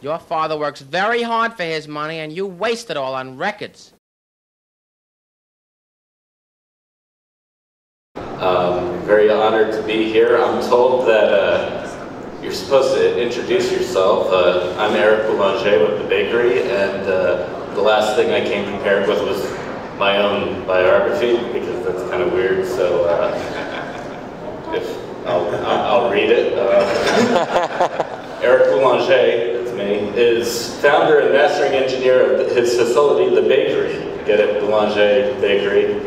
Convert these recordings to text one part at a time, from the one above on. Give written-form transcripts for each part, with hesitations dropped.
Your father works very hard for his money, and you waste it all on records. Very honored to be here. I'm told that you're supposed to introduce yourself. I'm Eric Boulanger with the bakery, and the last thing I came prepared with was my own biography, because that's kind of weird, so if I'll read it. Eric Boulanger, that's me, is founder and mastering engineer of his facility, the bakery. Get it? Boulanger Bakery.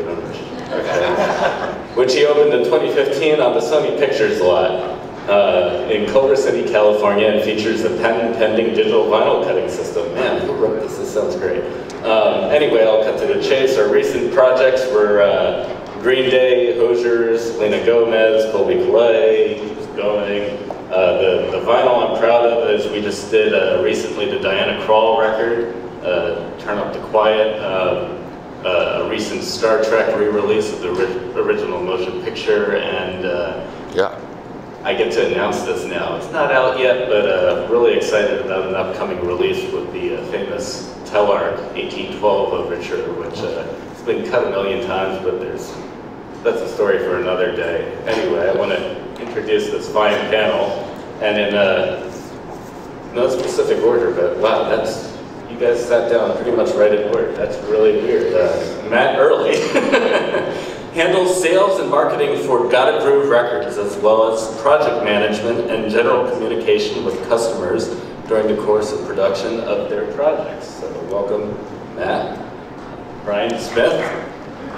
Okay. Which he opened in 2015 on the Sony Pictures lot in Culver City, California, and features a patent-pending digital vinyl cutting system. Man, who wrote this? This sounds great. Anyway, I'll cut to the chase. Our recent projects were Green Day, Hoziers, Lena Gomez, Colby Calais, keeps going. The vinyl I'm proud of is we just did recently the Diana Krall record, Turn Up the Quiet, a recent Star Trek re-release of the original motion picture, and yeah. I get to announce this now. It's not out yet, but really excited about an upcoming release with the famous Telarc 1812 overture, which it's been cut a million times, but that's a story for another day. Anyway, I want to introduce this fine panel, and in no specific order, but wow, you guys sat down pretty much right in order. That's really weird. Matt Earley handles sales and marketing for Gotta Groove Records, as well as project management and general communication with customers during the course of production of their projects. So welcome, Matt. Brian Smith,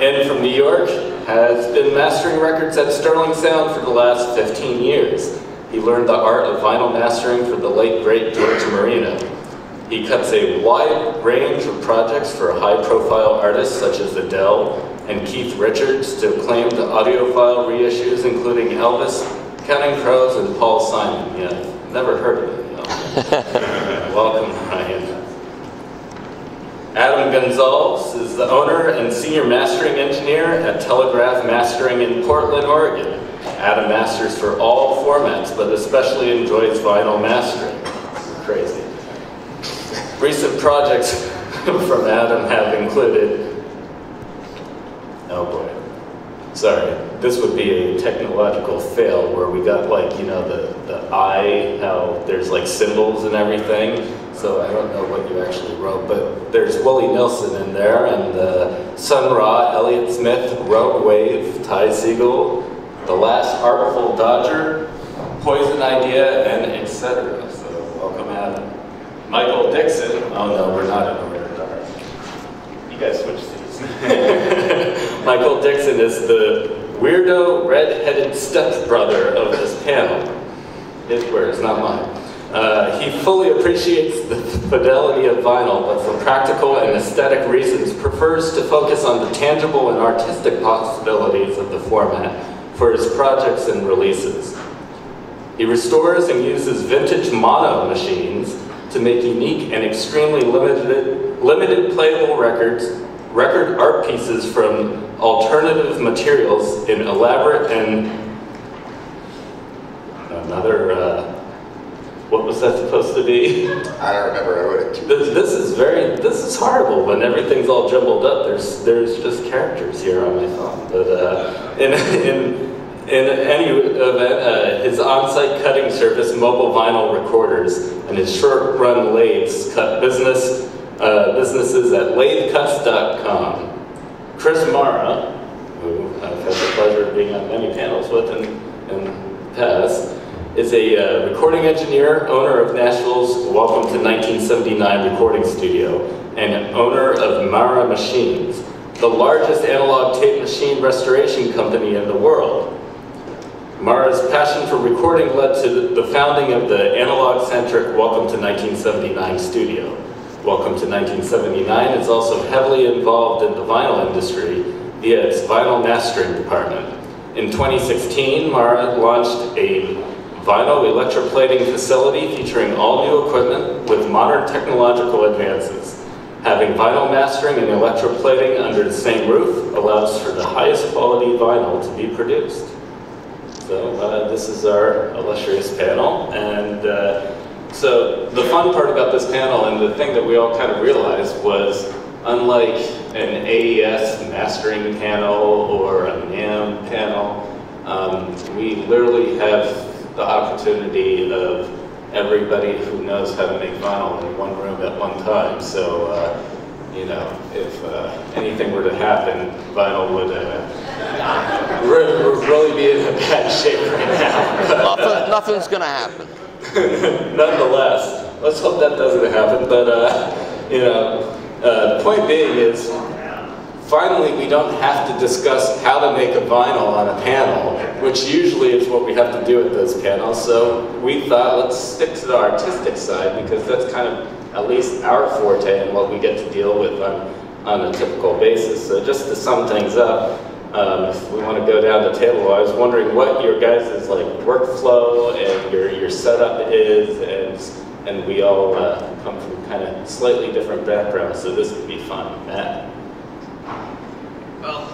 in from New York, has been mastering records at Sterling Sound for the last 15 years. He learned the art of vinyl mastering from the late, great George Marino. He cuts a wide range of projects for high-profile artists such as Adele and Keith Richards to acclaimed audiophile reissues, including Elvis, Counting Crows, and Paul Simon. Yeah, never heard of it. No. Welcome, Ryan. Adam Gonsalves is the owner and senior mastering engineer at Telegraph Mastering in Portland, Oregon. Adam masters for all formats, but especially enjoys vinyl mastering. Crazy. Recent projects from Adam have included, oh boy, sorry, this would be a technological fail where we got like, you know, the eye, how there's like symbols and everything, so I don't know what you actually wrote, but there's Willie Nelson in there, and Sun Ra, Elliott Smith, Rogue Wave, Ty Siegel, The Last Artful Dodger, Poison Idea, and etc. So welcome, Adam. Michael Dixon, oh no, we're not in order, darn. You guys switch seats. Michael Dixon is the weirdo, red-headed stepbrother of this panel. His words, not mine. He fully appreciates the fidelity of vinyl, but for practical and aesthetic reasons prefers to focus on the tangible and artistic possibilities of the format for his projects and releases. He restores and uses vintage mono machines to make unique and extremely limited playable record art pieces from alternative materials in elaborate and another, what was that supposed to be? I don't remember. I wrote it. This is horrible when everything's all jumbled up. There's just characters here on my phone. But in any event, his on-site cutting service, Mobile Vinyl Recorders, and his short-run lathes cut businesses at lathecuts.com. Chris Mara, who I've had the pleasure of being on many panels with in the past, is a recording engineer, owner of Nashville's Welcome to 1979 recording studio, and owner of Mara Machines, the largest analog tape machine restoration company in the world. Mara's passion for recording led to the founding of the analog-centric Welcome to 1979 studio. Welcome to 1979 is also heavily involved in the vinyl industry via its vinyl mastering department. In 2016, Mara launched a vinyl electroplating facility featuring all new equipment with modern technological advances. Having vinyl mastering and electroplating under the same roof allows for the highest quality vinyl to be produced. So this is our illustrious panel, and So the fun part about this panel, and the thing that we all kind of realized, was unlike an AES mastering panel or a NAMM panel, we literally have the opportunity of everybody who knows how to make vinyl in one room at one time. So, you know, if anything were to happen, vinyl would really be in a bad shape right now. Nothing's going to happen. Nonetheless, let's hope that doesn't happen. But, you know, the point being is, finally we don't have to discuss how to make a vinyl on a panel, which usually is what we have to do at those panels. So we thought, let's stick to the artistic side, because that's kind of at least our forte and what we get to deal with on a typical basis. So just to sum things up, if we want to go down the table, I was wondering what your guys' like workflow and your setup is, and we all come from kind of slightly different backgrounds, so this could be fun. Matt? Well,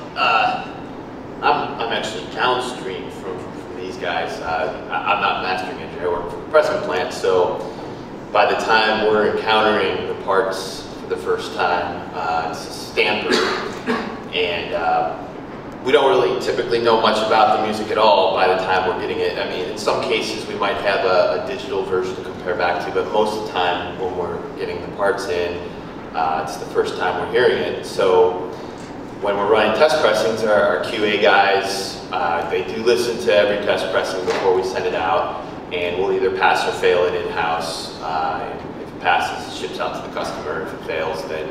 I'm actually downstream from these guys. I'm not a mastering engineer, I work for the pressing plant, so by the time we're encountering the parts for the first time, it's a stamper, and we don't really typically know much about the music at all by the time we're getting it. I mean, in some cases we might have a digital version to compare back to, but most of the time when we're getting the parts in, it's the first time we're hearing it. So when we're running test pressings, our QA guys, they do listen to every test pressing before we send it out, and we'll either pass or fail it in-house. If it passes, it ships out to the customer. If it fails, then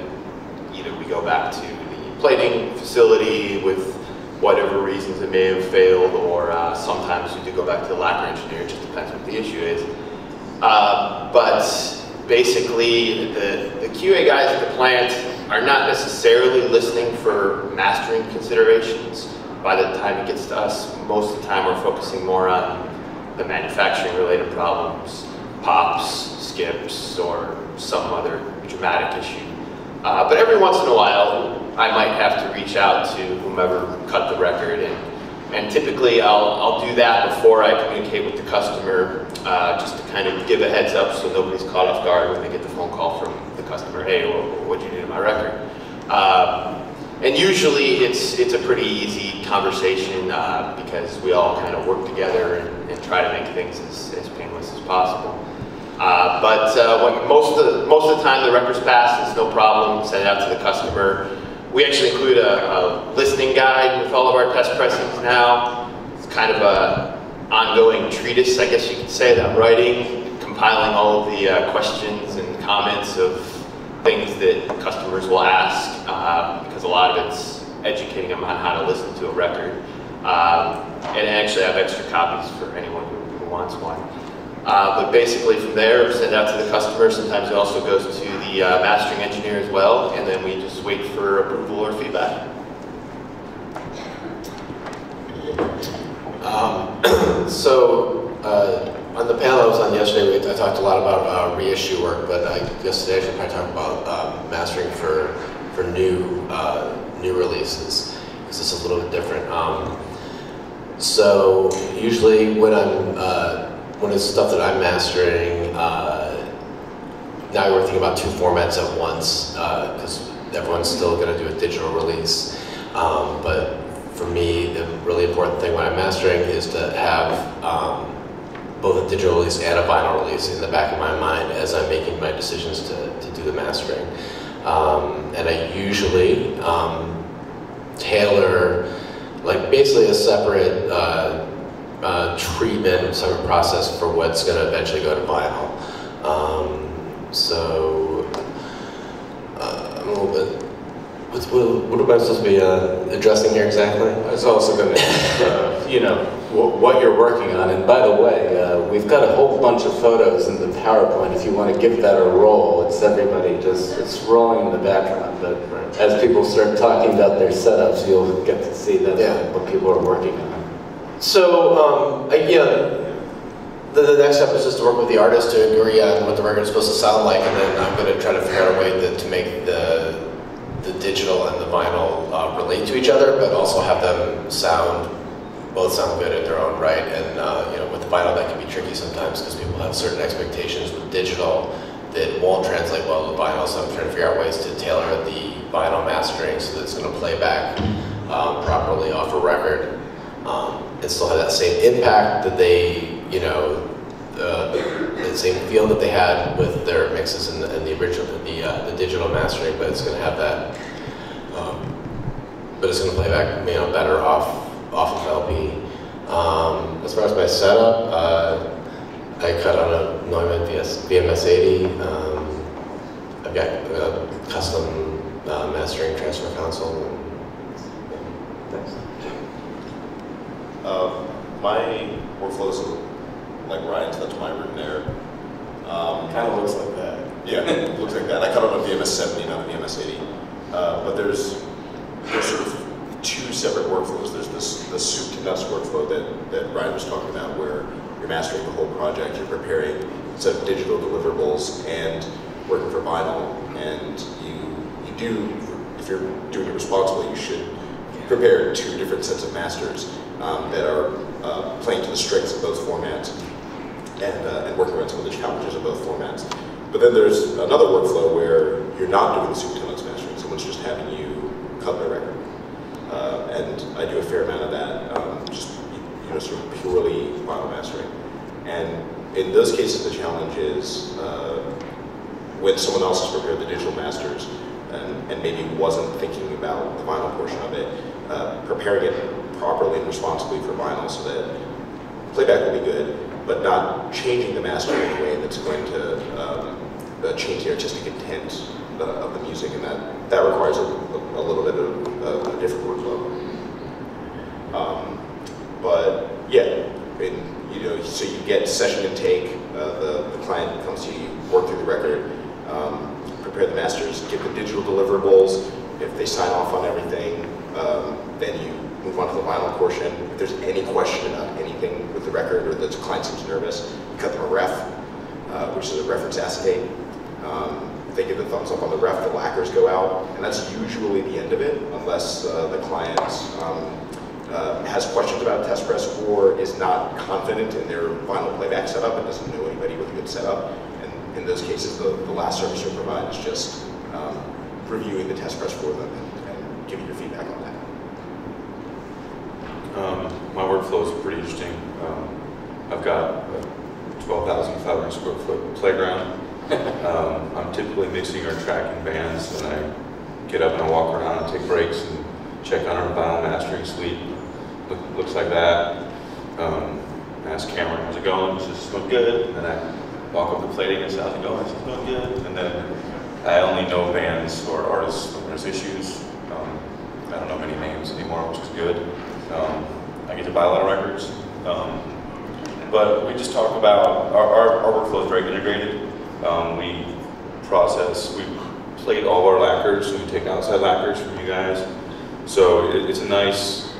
either we go back to the plating facility with whatever reasons it may have failed, or sometimes we do go back to the lacquer engineer. It just depends what the issue is. But basically, the QA guys at the plant are not necessarily listening for mastering considerations. By the time it gets to us, most of the time we're focusing more on the manufacturing related problems, pops, skips, or some other dramatic issue. But every once in a while, I might have to reach out to whomever cut the record, and typically I'll do that before I communicate with the customer, just to kind of give a heads up so nobody's caught off guard when they get the phone call from the customer. Hey, what'd you do to my record? And usually it's a pretty easy conversation, because we all kind of work together and try to make things as painless as possible. But when most of the time the record's passed, it's no problem, send it out to the customer. We actually include a listening guide with all of our test pressings now. It's kind of a ongoing treatise, I guess you could say, that I'm writing, compiling all of the questions and comments of things that customers will ask, because a lot of it's educating them on how to listen to a record. And actually I have extra copies for anyone who wants one. But basically from there, send out to the customer. Sometimes it also goes to the mastering engineer as well, and then we just wait for approval or feedback. On the panel I was on yesterday, I talked a lot about reissue work, but I guess today I should probably talk about mastering for new releases, because this is a little bit different. So usually when it's stuff that I'm mastering, now we're thinking about two formats at once, because everyone's still going to do a digital release. But for me, the really important thing when I'm mastering is to have both a digital release and a vinyl release in the back of my mind as I'm making my decisions to do the mastering. And I usually tailor, like, basically a separate treatment, separate process for what's going to eventually go to vinyl. I'm a little bit. What am I supposed to be addressing here exactly? I was also going to, you know, what you're working on. And by the way, we've got a whole bunch of photos in the PowerPoint. If you want to give that a roll, it's everybody it's rolling in the background. But as people start talking about their setups, you'll get to see that what people are working on. So, the next step is just to work with the artist to agree on what the record is supposed to sound like, and then I'm going to try to figure out a way to make the digital and the vinyl relate to each other, but also have them sound both sound good in their own right, and you know, with vinyl that can be tricky sometimes because people have certain expectations with digital that won't translate well to vinyl. So I'm trying to figure out ways to tailor the vinyl mastering so that it's going to play back properly off a record and still have that same impact that they, you know, the same feel that they had with their mixes in the original, the digital mastering, but it's going to have that. But it's going to play back, you know, better off of LP. As far as my setup, I cut on a Neumann VMS 80. I've got a custom mastering transfer console. Thanks. My workflow is like Ryan's. That's my room there. Kind of looks like that. Yeah, it looks like that. I cut on a VMS 70, not a VMS 80. But there's sort of two separate workflows. There's the soup to nuts workflow that Ryan was talking about, where you're mastering the whole project, you're preparing a set of digital deliverables and working for vinyl, and you do, if you're doing it responsibly, you should prepare two different sets of masters that are playing to the strengths of both formats and working around some of the challenges of both formats. But then there's another workflow where you're not doing the soup to nuts mastering, someone's just having you cut their record. And I do a fair amount of that, just sort of purely vinyl mastering. And in those cases, the challenge is when someone else has prepared the digital masters and maybe wasn't thinking about the vinyl portion of it, preparing it properly and responsibly for vinyl so that playback will be good, but not changing the master in a way that's going to change the artistic intent of the music, and that requires a little bit of a different workflow. But yeah, so you get session intake. The client comes to you, work through the record, prepare the masters, give the digital deliverables. If they sign off on everything, then you move on to the vinyl portion. If there's any question about anything with the record, or the client seems nervous, you cut them a ref, which is a reference acetate. They give the thumbs up on the ref, the lacquers go out, and that's usually the end of it, unless the client has questions about test press or is not confident in their vinyl playback setup and doesn't know anybody with a good setup. And in those cases, the last service you'll provide is just reviewing the test press for them and giving your feedback on that. My workflow is pretty interesting. I've got a 12,500 square foot playground. I'm typically mixing or tracking bands, and I get up and I walk around and take breaks and check on our vinyl mastering suite. Looks like that. I ask Cameron, how's it going? He says, it's going good. And then I walk up to plating and say, how's it going? He says, it's going good. And then I only know bands or artists when there's issues. I don't know many names anymore, which is good. I get to buy a lot of records. But we just talk about, our workflow is very integrated. We plate all our lacquers, and we take outside lacquers from you guys. So it's nice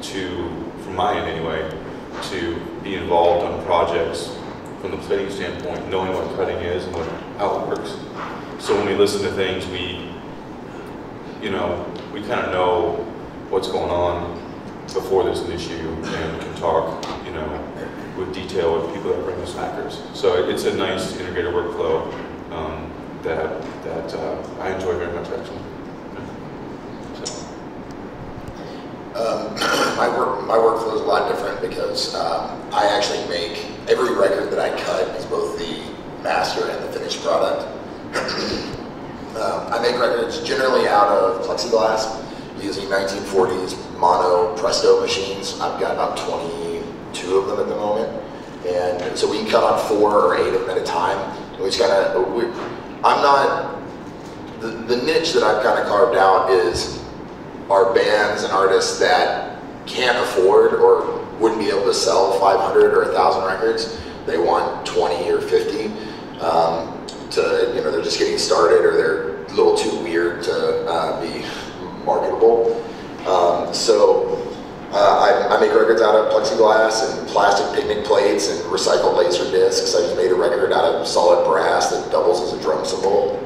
to, from my end anyway, to be involved on projects from the plating standpoint, knowing what cutting is and how it works. So when we listen to things, we kind of know what's going on before there's an issue, and can talk, with detail with people that bring us lacquers. So it's a nice integrated workflow that I enjoy very much, actually. My workflow is a lot different because I actually make every record that I cut is both the master and the finished product. I make records generally out of plexiglass using 1940s mono Presto machines. I've got about 22 of them at the moment, and so we can cut on 4 or 8 of them at a time. And we just I'm not the niche that I've kind of carved out are bands and artists that can't afford or wouldn't be able to sell 500 or 1,000 records. They want 20 or 50. They're just getting started, or they're a little too weird to be marketable. I make records out of plexiglass and plastic picnic plates and recycled laser discs. I just made a record out of solid brass that doubles as a drum cymbal.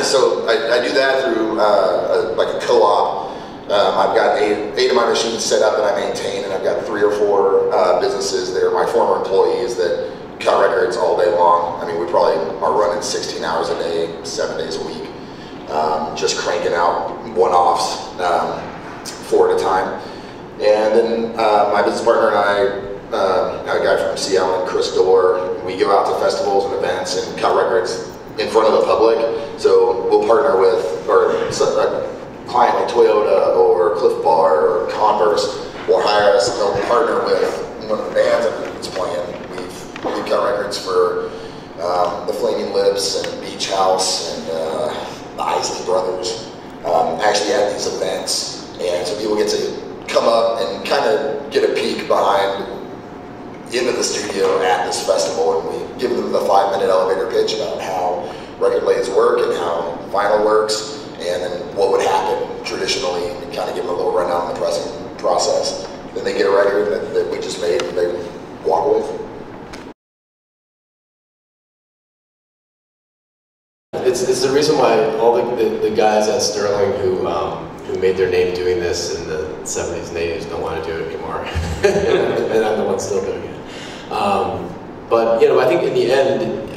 So I do that through like a co-op I've got eight of my machines set up that I maintain, and I've got 3 or 4 businesses that are my former employees that cut records all day long. I mean, we probably are running 16 hours a day, 7 days a week, just cranking out one-offs, 4 at a time. And then my business partner and I, a guy from Seattle, Chris Dorr, we go out to festivals and events and cut records in front of the public. So we'll partner with, or a client like Toyota or Cliff Bar or Converse will hire us, and they'll partner with one of the bands that's playing. We've cut records for the Flaming Lips and Beach House and the Isley Brothers, actually at these events. And so people get to come up and kind of get a peek behind into the studio at this festival, and we give them the 5-minute elevator pitch about how record lathes work and how vinyl works, and then what would happen traditionally, and kind of give them a little rundown on the pressing process. Then they get a record that we just made, and they walk away from it. It's the reason why all the guys at Sterling who made their name doing this in the 70s and 80s don't want to do it anymore. And I'm the one still doing it. But you know, I think in the end,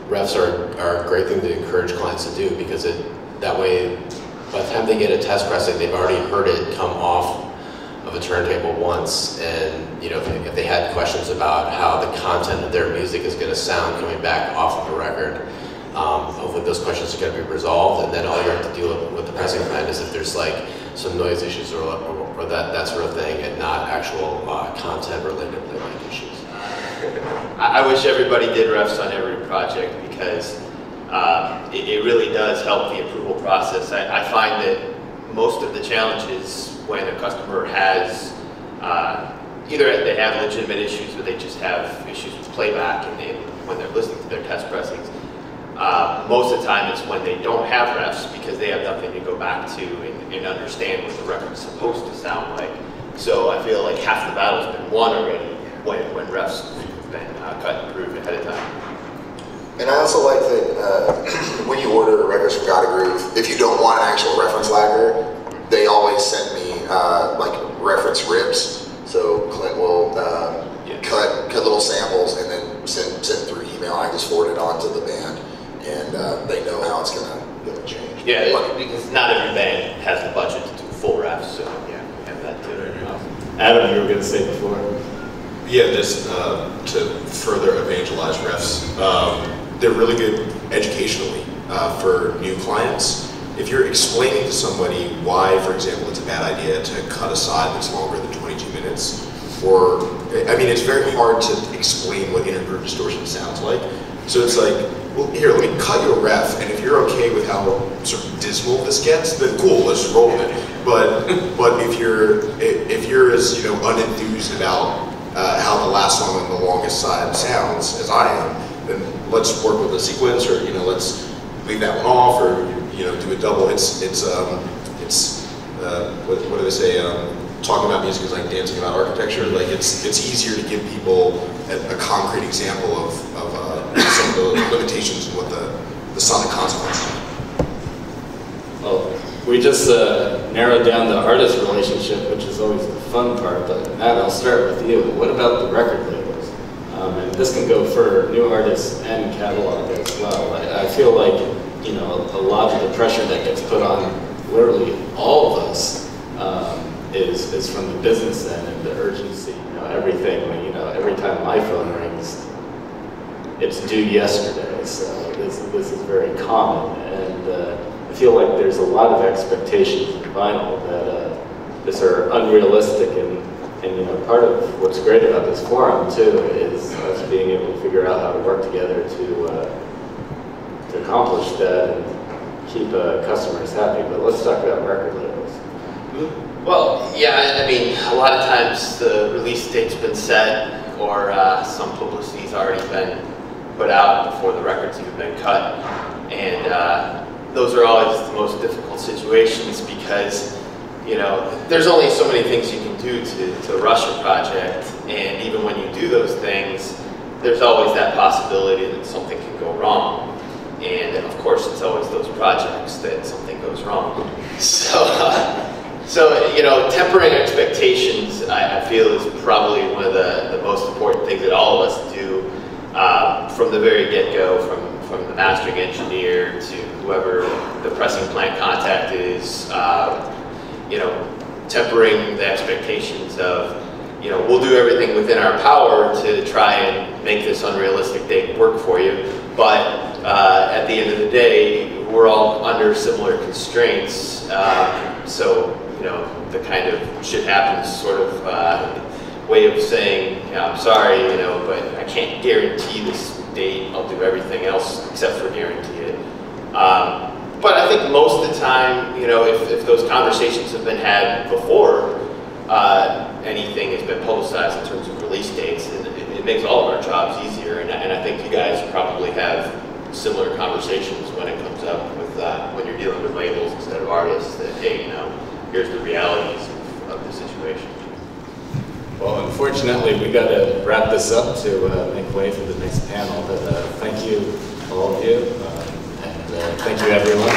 refs are a great thing to encourage clients to do, because that way, by the time they get a test pressing, they've already heard it come off of a turntable once, and you know, if they had questions about how the content of their music is going to sound coming back off of a record, hopefully those questions are going to be resolved, and then all you have to deal with the pressing plan is if there's like some noise issues or that sort of thing, and not actual content related playback issues. I wish everybody did refs on every project, because it really does help the approval process. I find that most of the challenges when a customer has either they have legitimate issues or they just have issues with playback and when they're listening to their test pressings. Most of the time it's when they don't have refs, because they have nothing to go back to and understand what the record's supposed to sound like. So I feel like half the battle's been won already when refs have been cut and approved ahead of time. And I also like that when you order records from Gotta Groove, if you don't want an actual reference lacquer, they always send me like reference ribs. So Clint will cut little samples and then send through email. I just forward it on to the band, and they know how it's gonna change. Yeah, because not every band has the budget to do full refs, so yeah, we have that too. Adam, you were going to say before. Yeah, just to further evangelize refs, they're really good educationally for new clients. If you're explaining to somebody why, for example, it's a bad idea to cut a side that's longer than 22 minutes, or, I mean, it's very hard to explain what intergroup distortion sounds like. So it's like, well, here, let me cut you a ref, and if you're okay with how sort of dismal this gets, then cool, let's just roll with it. But if you're as, you know, unenthused about how the last song on the longest side sounds as I am, then let's work with a sequence, or, you know, let's leave that one off, or, you know, do a double. What do they say? Talking about music is like dancing about architecture. Like it's easier to give people a concrete example of some of the limitations and what the sonic consequences are. Well, we just narrowed down the artist relationship, which is always the fun part, but Matt, I'll start with you. What about the record labels? And this can go for new artists and catalog as well. I feel like, you know, a lot of the pressure that gets put on literally all of us is from the business end, and the urgency, you know, everything, you know, every time my phone rings, it's due yesterday, so this is very common, and I feel like there's a lot of expectations in vinyl that just are unrealistic, and you know, part of what's great about this forum too is us being able to figure out how to work together to accomplish that and keep customers happy. But let's talk about record labels. Well, yeah, I mean, a lot of times the release date's been set, or some publicity's already been put out before the record's even been cut, and those are always the most difficult situations, because, you know, there's only so many things you can do to rush a project, and even when you do those things, there's always that possibility that something can go wrong. And of course, it's always those projects that something goes wrong. So So, you know, tempering expectations, I feel, is probably one of the most important things that all of us do from the very get-go, from the mastering engineer to whoever the pressing plant contact is, you know, tempering the expectations of, you know, we'll do everything within our power to try and make this unrealistic date work for you, but at the end of the day, we're all under similar constraints, so, you know, the kind of shit happens sort of way of saying, you know, I'm sorry, you know, but I can't guarantee this date. I'll do everything else except for guarantee it. But I think most of the time, you know, if those conversations have been had before anything has been publicized in terms of release dates, it makes all of our jobs easier. And I think you guys probably have similar conversations when it comes up with when you're dealing with labels instead of artists. That, hey, you know, here's the realities of the situation. Well, unfortunately, we got to wrap this up to make way for the next panel. But thank you, all of you, and thank you, everyone.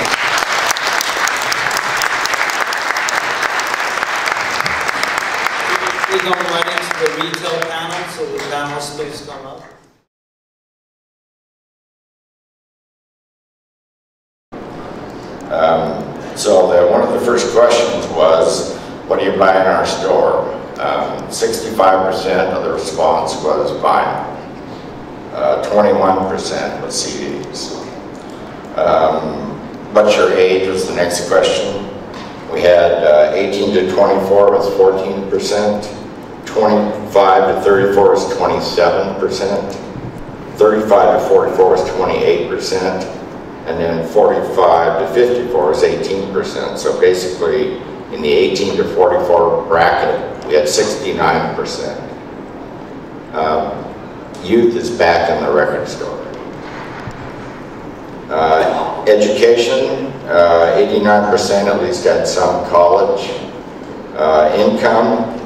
We're going right into the retail panel, so the panelists please come up. So one of the first questions was, what do you buy in our store? 65% of the response was vinyl. 21% was CDs. What's your age was the next question. We had 18 to 24 was 14%, 25 to 34 was 27%, 35 to 44 was 28%, and then 45 to 54 was 18%. So basically, in the 18 to 44 bracket, we had 69%. Youth is back in the record store. Education, 89% at least had some college. Income,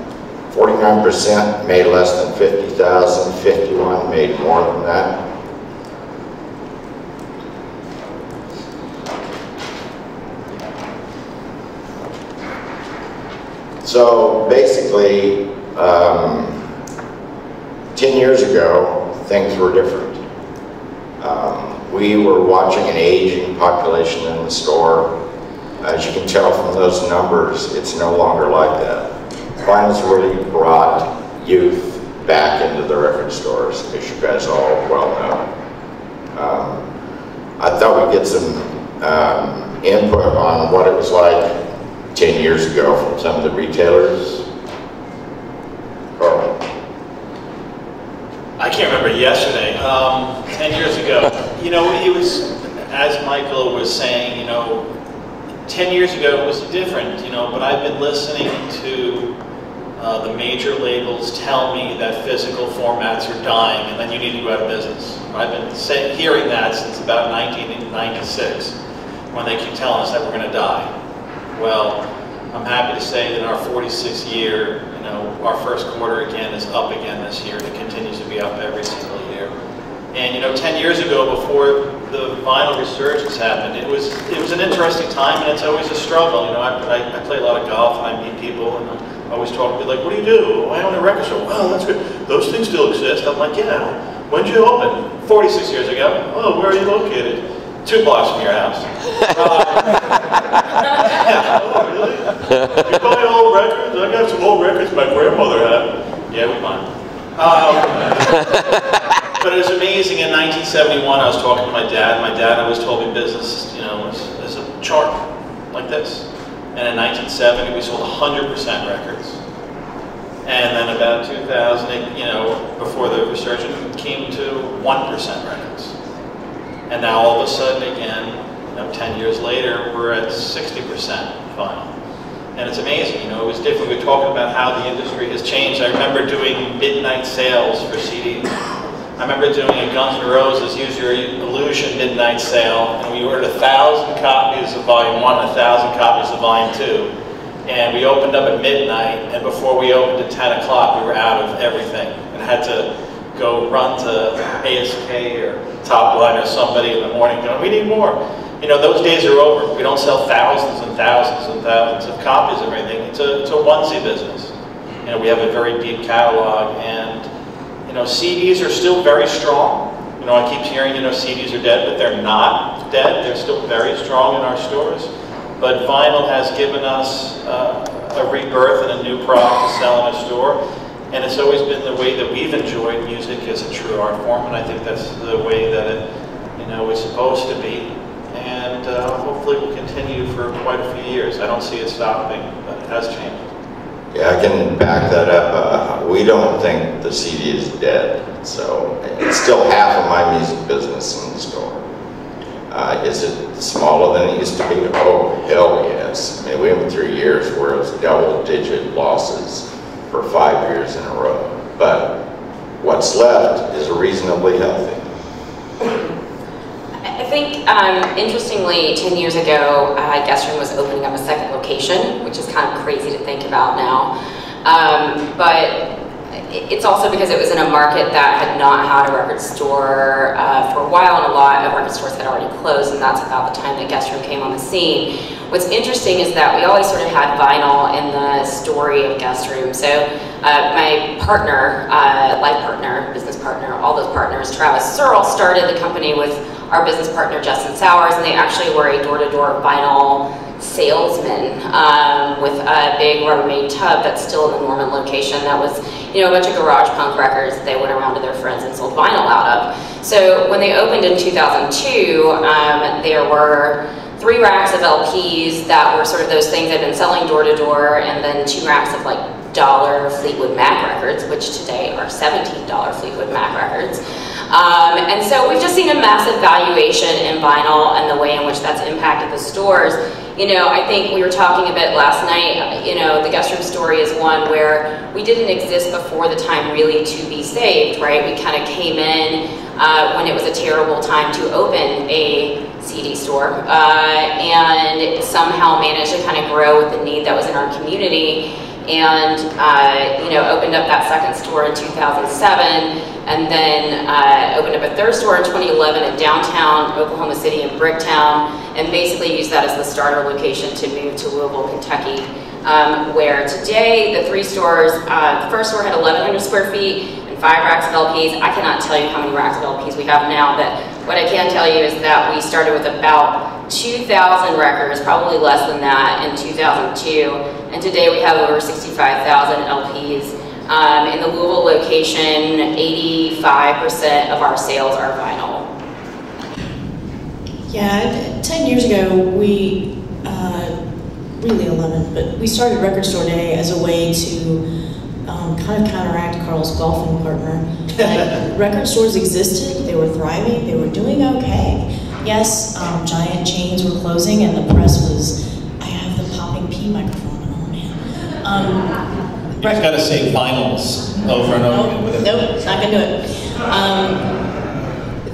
49% made less than 50,000, 51 made more than that. So basically, 10 years ago, things were different. We were watching an aging population in the store. As you can tell from those numbers, it's no longer like that. Vinyl's really brought youth back into the record stores, as you guys all well know. I thought we'd get some input on what it was like 10 years ago from some of the retailers. Carl. I can't remember yesterday, 10 years ago. You know, it was, as Michael was saying, you know, 10 years ago it was different, you know, but I've been listening to the major labels tell me that physical formats are dying and then you need to go out of business. I've been hearing that since about 1996, when they keep telling us that we're going to die. Well, I'm happy to say that in our 46th year, you know, our first quarter again is up again this year, and it continues to be up every single year. And you know, 10 years ago, before the vinyl resurgence happened, it was an interesting time, and it's always a struggle. You know, I play a lot of golf, and I meet people, and I always talk to them like, "What do you do?" "I own a record store." "Oh, that's good. Those things still exist?" I'm like, "Yeah." "When'd you open?" 46 years ago. "Oh, where are you located?" 2 blocks from your house. Yeah, oh, really? You buy old records? I got some old records my grandmother had. Yeah, we mine. But it was amazing. In 1971, I was talking to my dad. My dad always told me business, you know, is a chart like this. And in 1970, we sold 100% records. And then about 2000, you know, before the resurgence, it came to 1% records. And now all of a sudden, again, you know, 10 years later, we're at 60% vinyl. And it's amazing, you know, it was different. We were talking about how the industry has changed. I remember doing midnight sales for CDs. I remember doing a Guns N' Roses Use Your Illusion midnight sale, and we ordered 1,000 copies of Volume 1 and 1,000 copies of Volume 2. And we opened up at midnight, and before we opened at 10 o'clock, we were out of everything. And had to go run to ASK or Top Line or somebody in the morning going, "We need more." You know, those days are over. We don't sell thousands and thousands and thousands of copies of everything. it's a onesie business. You know, we have a very deep catalog, and you know, CDs are still very strong. You know, I keep hearing, you know, CDs are dead, but they're not dead. They're still very strong in our stores. But vinyl has given us a rebirth and a new product to sell in a store. And it's always been the way that we've enjoyed music as a true art form, and I think that's the way that it, you know, is supposed to be. And hopefully will continue for quite a few years. I don't see it stopping, but it has changed. Yeah, I can back that up. We don't think the CD is dead, so it's still half of my music business in the store. Is it smaller than it used to be? Oh, hell yes. I mean, we went through years where it was double-digit losses for 5 years in a row. But what's left is reasonably healthy. I think, interestingly, 10 years ago, Guest Room was opening up a second location, which is kind of crazy to think about now. But it's also because it was in a market that had not had a record store for a while, and a lot of record stores had already closed, and that's about the time that Guest Room came on the scene. What's interesting is that we always sort of had vinyl in the story of Guest Room. So my partner, life partner, business partner, all those partners, Travis Searle, started the company with our business partner, Justin Sowers, and they actually were a door-to-door vinyl salesman with a big Rubbermaid tub that's still in the Norman location that was, you know, a bunch of garage punk records that they went around to their friends and sold vinyl out of. So when they opened in 2002, there were 3 racks of LPs that were sort of those things they've been selling door to door, and then 2 racks of like $1 Fleetwood Mac records, which today are $17 Fleetwood Mac records. And so we've just seen a massive valuation in vinyl and the way in which that's impacted the stores. You know, I think we were talking a bit last night, you know, the Guest Room story is one where we didn't exist before the time really to be saved, right? We kind of came in when it was a terrible time to open a CD store and somehow managed to kind of grow with the need that was in our community, and you know, opened up that second store in 2007, and then opened up a third store in 2011 in downtown Oklahoma City in Bricktown, and basically used that as the starter location to move to Louisville, Kentucky, where today the 3 stores, the first store had 1,100 square feet and 5 racks of LPs. I cannot tell you how many racks of LPs we have now, but what I can tell you is that we started with about 2,000 records, probably less than that, in 2002, and today we have over 65,000 LPs. In the Louisville location, 85% of our sales are vinyl. Yeah, 10 years ago, we, really 11, but we started Record Store Day as a way to kind of counteract Carl's golfing partner. Like, record stores existed, they were thriving, they were doing okay. Yes, giant chains were closing and the press was, I have the popping P microphone, oh man. You just gotta say vinyls over and over again. Nope, not gonna do it.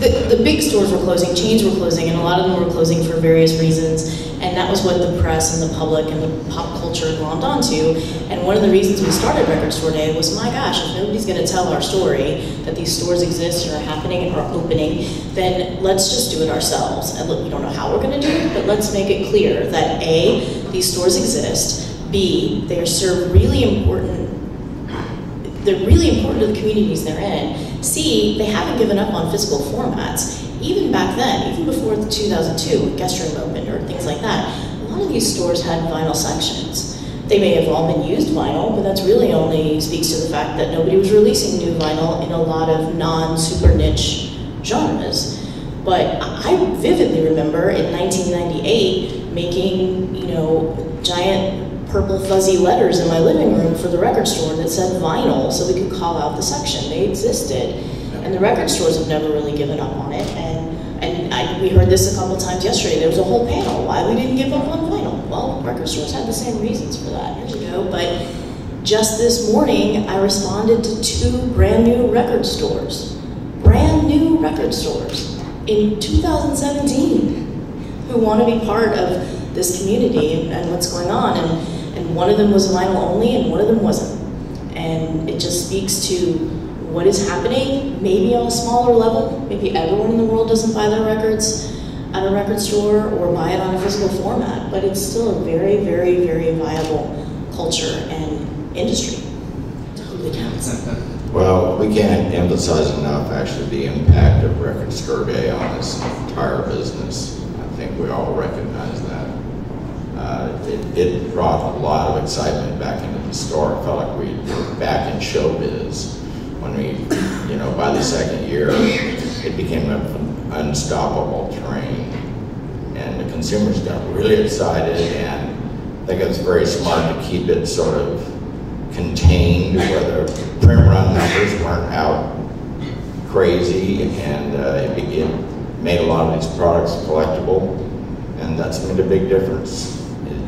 The big stores were closing, chains were closing, and a lot of them were closing for various reasons, and that was what the press and the public and the pop culture glommed onto. And one of the reasons we started Record Store Day was, my gosh, if nobody's gonna tell our story, that these stores exist and are happening or opening, then let's just do it ourselves. And look, we don't know how we're gonna do it, but let's make it clear that A, these stores exist, B, they serve really important, they're really important to the communities they're in. C, they haven't given up on physical formats. Even back then, even before 2002, when Guest Room opened or things like that, a lot of these stores had vinyl sections. They may have all been used vinyl, but that's really only speaks to the fact that nobody was releasing new vinyl in a lot of non-super niche genres. But I vividly remember in 1998 making, you know, giant purple fuzzy letters in my living room for the record store that said vinyl, so we could call out the section. They existed, and the record stores have never really given up on it. And we heard this a couple times yesterday. There was a whole panel why we didn't give up on vinyl. Well, record stores had the same reasons for that years ago, but just this morning I responded to 2 brand new record stores in 2017 who want to be part of this community and what's going on. And one of them was vinyl only and one of them wasn't. And it just speaks to what is happening, maybe on a smaller level. Maybe everyone in the world doesn't buy their records at a record store or buy it on a physical format, but it's still a very, very, very viable culture and industry. Totally counts. Well, we can't emphasize enough actually the impact of Record Store Day on this entire business. I think we all recognize that. It brought a lot of excitement back into the store. I felt like we were back in showbiz when we, by the second year, it became an unstoppable train. And the consumers got really excited, and I think it was very smart to keep it sort of contained where the print run numbers weren't out crazy, and it made a lot of these products collectible, and that's made a big difference.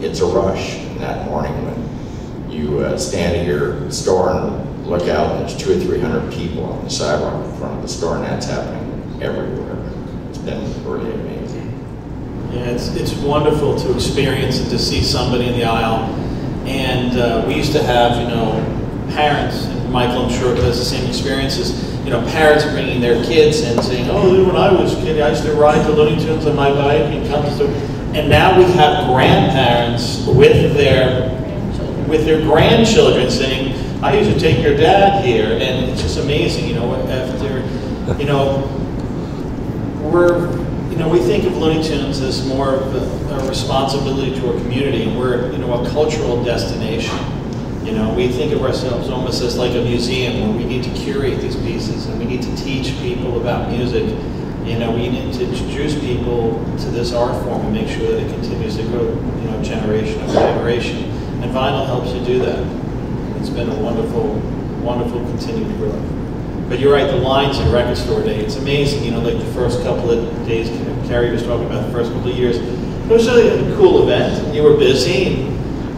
It's a rush in that morning when you stand at your store and look out and there's 200 or 300 people on the sidewalk in front of the store, and that's happening everywhere. It's been really amazing. Yeah, it's wonderful to experience and to see somebody in the aisle. And we used to have, parents, and Michael, I'm sure, has the same experiences. Parents bringing their kids in, saying, "Oh, when I was a kid, I used to ride the Looney Tunes on my bike and come to." And now we have grandparents with their grandchildren saying, "I used to take your dad here," and it's just amazing. We think of Looney Tunes as more of a responsibility to our community, and we're, a cultural destination. We think of ourselves almost as like a museum where we need to curate these pieces and we need to teach people about music. We need to introduce people to this art form and make sure that it continues to grow, generation after generation. And vinyl helps you do that. It's been a wonderful, wonderful continued growth. But you're right, the lines at Record Store Day, it's amazing, like the first couple of days, Carrie was talking about the first couple of years. It was really a cool event. You were busy,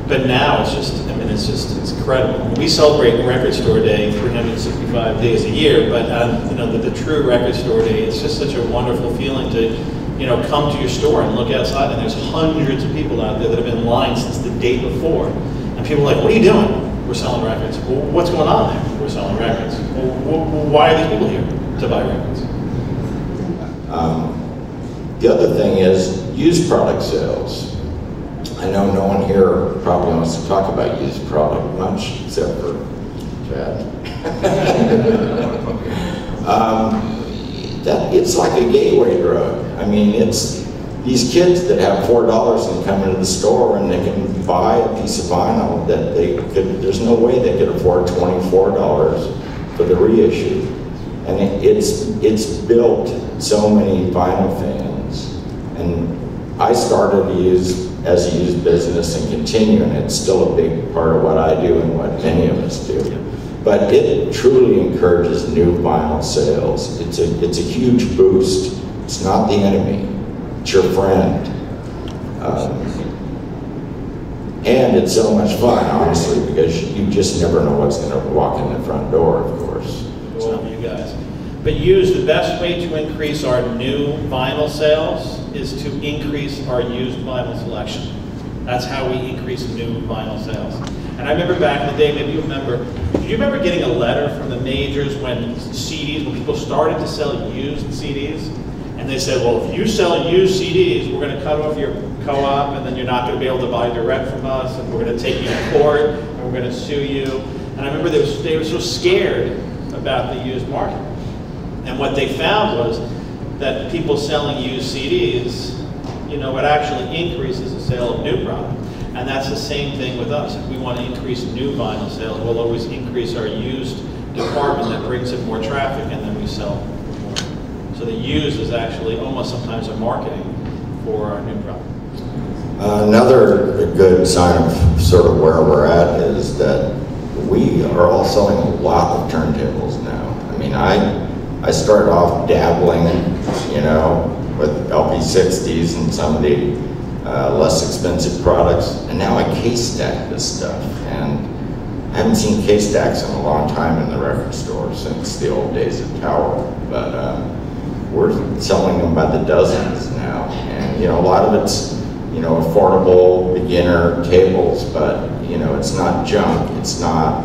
but now it's just, it's incredible. We celebrate Record Store Day 365 days a year, but the true Record Store Day, it's just such a wonderful feeling to, come to your store and look outside, and there's hundreds of people out there that have been in line since the day before. And people are like, "What are you doing?" "We're selling records." "Well, what's going on there?" "We're selling records." "Well, why are these people here?" "To buy records." The other thing is used product sales. I know no one here probably wants to talk about used product much, except for Chad. It's like a gateway drug. It's these kids that have $4 and come into the store and they can buy a piece of vinyl that there's no way they could afford $24 for the reissue. And it's built so many vinyl fans. And I started as a used business and continue, and it's still a big part of what I do and what many of us do. But it truly encourages new vinyl sales. It's a huge boost. It's not the enemy. It's your friend. And it's so much fun, honestly, because you just never know what's going to walk in the front door, of course. Well, you guys. But the best way to increase our new vinyl sales is to increase our used vinyl selection. That's how we increase new vinyl sales. And I remember back in the day, maybe you remember, do you remember getting a letter from the majors when people started to sell used CDs? And they said, "Well, if you sell used CDs, we're going to cut off your co-op, and then you're not going to be able to buy direct from us, and we're going to take you to court, and we're going to sue you." And I remember they were so scared about the used market. And what they found was that people selling used CDs, it actually increases the sale of new product. And that's the same thing with us. If we want to increase new vinyl sales, we'll always increase our used department that brings in more traffic, and then we sell more. So the used is actually almost sometimes a marketing for our new product. Another good sign of sort of where we're at is that we are all selling a lot of turntables now. I started off dabbling, with LP60s and some of the less expensive products, and now I case stack this stuff. And I haven't seen case stacks in a long time in the record store since the old days of Tower, but we're selling them by the dozens now. And a lot of it's affordable beginner tables, but it's not junk. It's not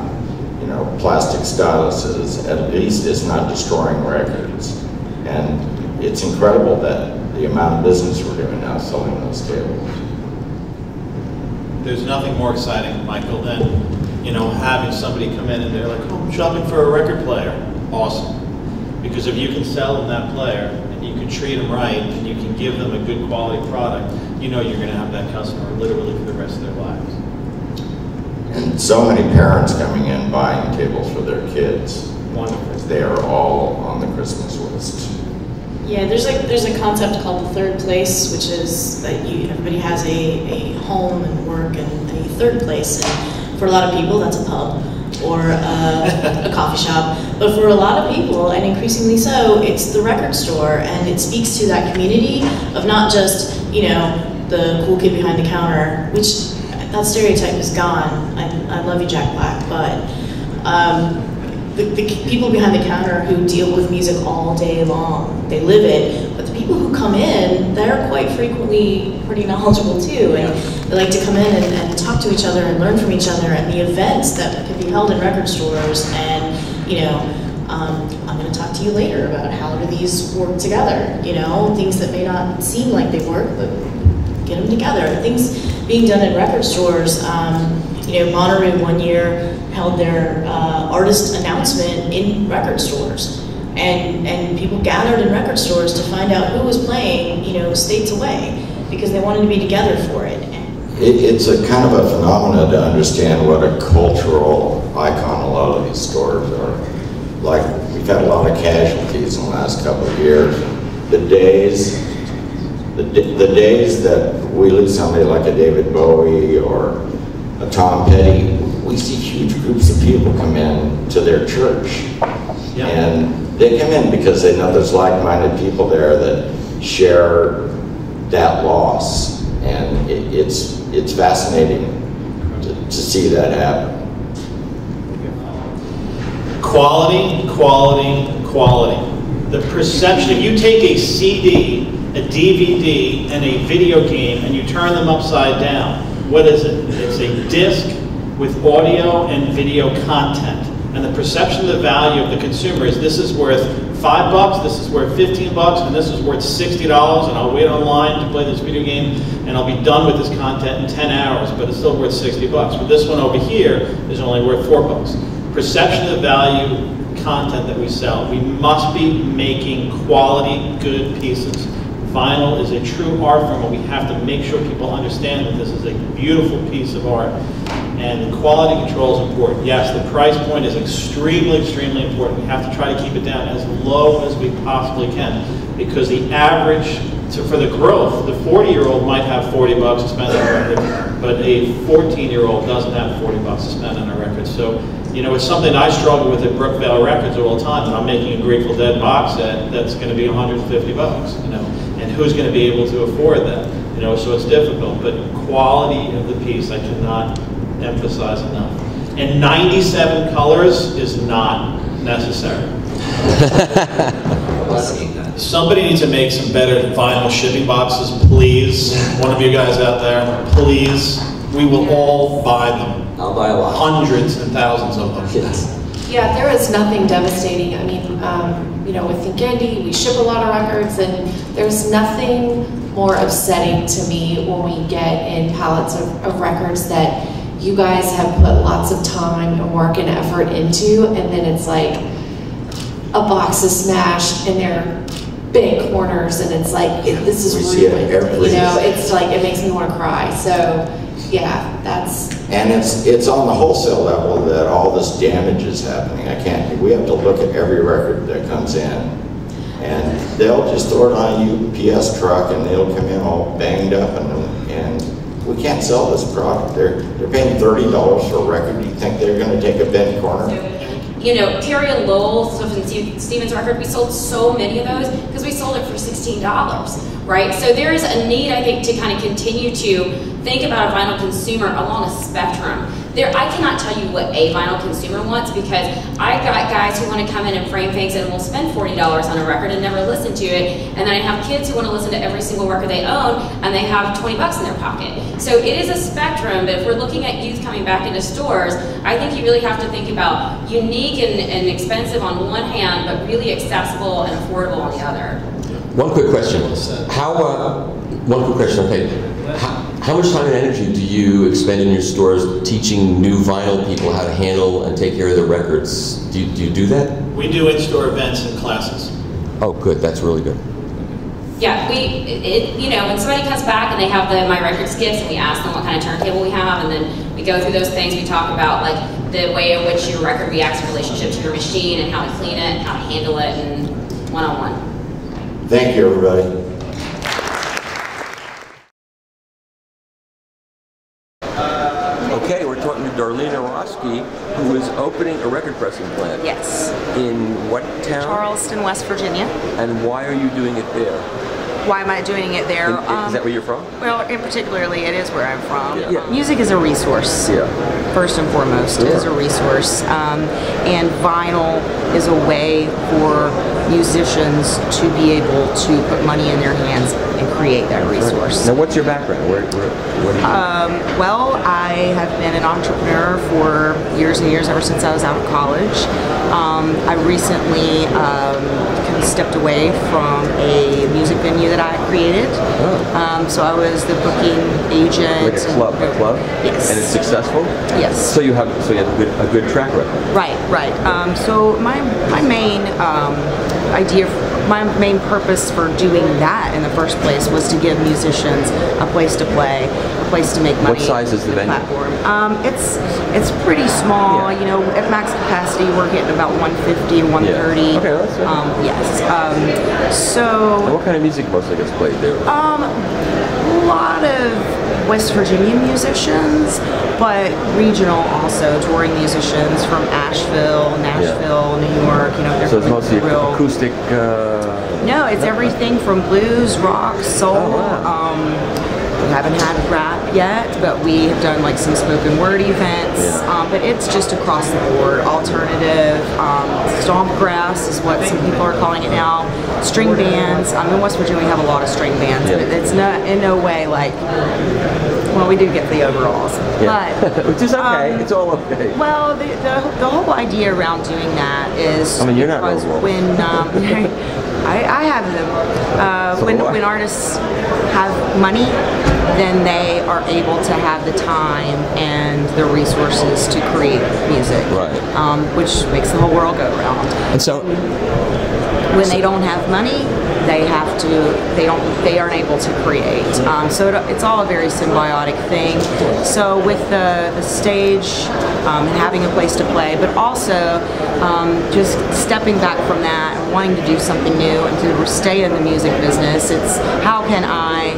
plastic styluses. At least it's not destroying records. And it's incredible that the amount of business we're doing now selling those tables. there's nothing more exciting, Michael, than having somebody come in and they're like, oh, I'm shopping for a record player. Awesome. Because if you can sell them that player, and you can treat them right, and you can give them a good quality product, you're going to have that customer literally for the rest of their lives. And so many parents coming in buying tables for their kids. Wonderful. They are all on the Christmas list. Yeah, there's a concept called the third place, which is that everybody has a home and work and a third place. And for a lot of people, that's a pub or a coffee shop. But for a lot of people, and increasingly so, it's the record store, and it speaks to that community of not just the cool kid behind the counter, which that stereotype is gone. I love you, Jack Black, but the people behind the counter who deal with music all day long, they live it. But the people who come in, they're quite frequently pretty knowledgeable too, and they like to come in and talk to each other and learn from each other, and the events that can be held in record stores. And I'm going to talk to you later about how do these work together. Things that may not seem like they work, but get them together. Things being done in record stores. Monterey one year held their artist announcement in record stores, and people gathered in record stores to find out who was playing, states away, because they wanted to be together for it. It's a kind of a phenomenon to understand what a cultural icon a lot of these stores are. Like, we've had a lot of casualties in the last couple of years. The days that we lose somebody like a David Bowie or a Tom Petty, we see huge groups of people come in to their church. Yeah. And they come in because they know there's like-minded people there that share that loss. And it's fascinating to see that happen. Quality, quality, quality. The perception, if you take a CD, a DVD, and a video game, and you turn them upside down, what is it? It's a disc with audio and video content. And the perception of the value of the consumer is this is worth $5, this is worth $15, and this is worth $60, and I'll wait online to play this video game, and I'll be done with this content in 10 hours, but it's still worth $60. But this one over here is only worth $4. Perception of the value content that we sell. We must be making quality, good pieces. Vinyl is a true art form, and we have to make sure people understand that this is a beautiful piece of art. And quality control is important. Yes, the price point is extremely, extremely important. We have to try to keep it down as low as we possibly can, because the average, for the growth, the 40-year-old might have $40 to spend on a record, but a 14-year-old doesn't have $40 to spend on a record. So, it's something I struggle with at Brookvale Records all the time, and I'm making a Grateful Dead box set that's going to be $150, and who's going to be able to afford that? So it's difficult, but quality of the piece I cannot emphasize enough. And 97 colors is not necessary. Somebody needs to make some better vinyl shipping boxes, please. One of you guys out there, please. We will all buy them. I'll buy a lot. Hundreds and thousands of them. Yes. Yeah, there is nothing devastating. I mean, with Thinkendi, we ship a lot of records, and there's nothing more upsetting to me when we get in pallets of records that you guys have put lots of time and work and effort into, and then it's like a box is smashed and they're big corners, and it's like, this is ruined. It's like, it makes me want to cry. So, yeah, that's... And it's on the wholesale level that all this damage is happening. We have to look at every record that comes in, and they'll just throw it on a UPS truck, and they'll come in all banged up, and we can't sell this product. They're paying $30 for a record. Do you think they're going to take a bent corner? Terry and Lowell, Stevens record, we sold so many of those because we sold it for $16, right? So there is a need, I think, to kind of continue to think about a vinyl consumer along a spectrum. I cannot tell you what a vinyl consumer wants, because I've got guys who want to come in and frame things and will spend $40 on a record and never listen to it, and then I have kids who want to listen to every single record they own, and they have $20 in their pocket. So it is a spectrum, but if we're looking at youth coming back into stores, I think you really have to think about unique and expensive on one hand, but really accessible and affordable on the other. One quick question. How much time and energy do you expend in your stores teaching new vinyl people how to handle and take care of their records? Do you do that? We do in-store events and classes. Oh, good. That's really good. Yeah, you know, when somebody comes back and they have the My Records gifts and we ask them what kind of turntable we have, and then we go through those things, we talk about like the way in which your record reacts in relationship to your machine and how to clean it and how to handle it and one-on-one. Thank you, everybody. Okay, we're talking to Darlene Orosky, who is opening a record pressing plant. Yes. In what town? Charleston, West Virginia. And why are you doing it there? Why am I doing it there? Is that where you're from? Well, in particularly, it is where I'm from. Yeah. Music is a resource. Yeah. First and foremost, it is a resource. And vinyl is a way for musicians to be able to put money in their hands and create that resource. Now, what's your background? What do you Well, I have been an entrepreneur for years and years, ever since I was out of college. I recently stepped away from a music venue that I created. So I was the booking agent. Like a club? Yes. And it's successful? Yes. So you have a good track record. Right. So my main idea, my main purpose for doing that in the first place was to give musicians a place to play, a place to make money. What size is the venue? Platform. It's pretty small. You know, at max capacity, we're getting about 150, 130. Yeah. Okay, that's good. Yes. So. And what kind of music mostly gets played there? A lot of West Virginia musicians, but regional also, touring musicians from Asheville, Nashville, New York. You know, they're so it's mostly real acoustic. No, it's everything from blues, rock, soul. Oh, wow. We haven't had rap yet, but we have done like some spoken word events. But it's just across the board. Alternative, stomp grass is what some people are calling it now. String bands. In West Virginia, we have a lot of string bands. But it's not in no way like. Well, we do get the overalls, but which is okay. It's all okay. Well, the whole idea around doing that is. You're not overalls. When I have them. When artists have money, then they are able to have the time and the resources to create music, which makes the whole world go round. And so, when they don't have money, they aren't able to create. So it's all a very symbiotic thing. So with the stage and having a place to play, but also just stepping back from that and wanting to do something new and to stay in the music business, it's how can I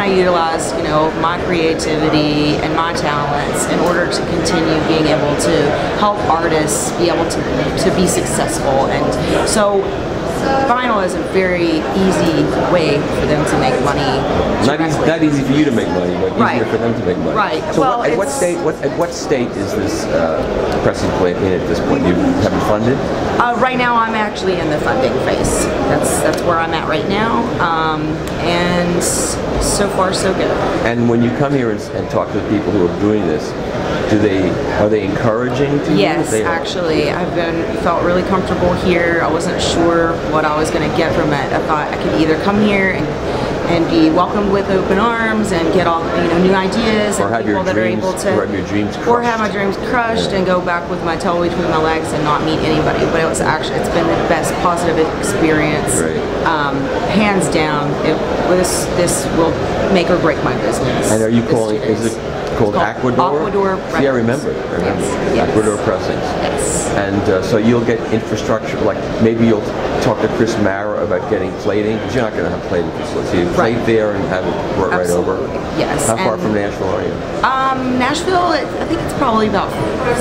utilize, you know, my creativity and my talents in order to continue being able to help artists be able to be successful. And so vinyl is a very easy way for them to make money. Not easy for you to make money, but easier for them to make money. Right. So well, at what state is this pressing plant in at this point? You haven't funded? Right now, I'm actually in the funding phase. That's where I'm at right now, and so far so good. And when you come here and talk to people who are doing this, are they encouraging to you? Yes, actually, felt really comfortable here. I wasn't sure what I was going to get from it. I thought I could either come here and be welcomed with open arms and get all new ideas, or and people that are able to, or have your dreams crushed, or have my dreams crushed and go back with my tail between my legs and not meet anybody. But it's been the best positive experience, hands down. This will make or break my business. And are you calling? Is it called Aquador? Aquador. Yeah, I remember. Yes. Aquador Pressings. Yes. And so you'll get infrastructure, like maybe you'll talk to Chris Mara about getting plating, because you're not going to have plating facilities. So you plate there and have it brought right over. Yes. How far from Nashville are you? Nashville, I think it's probably about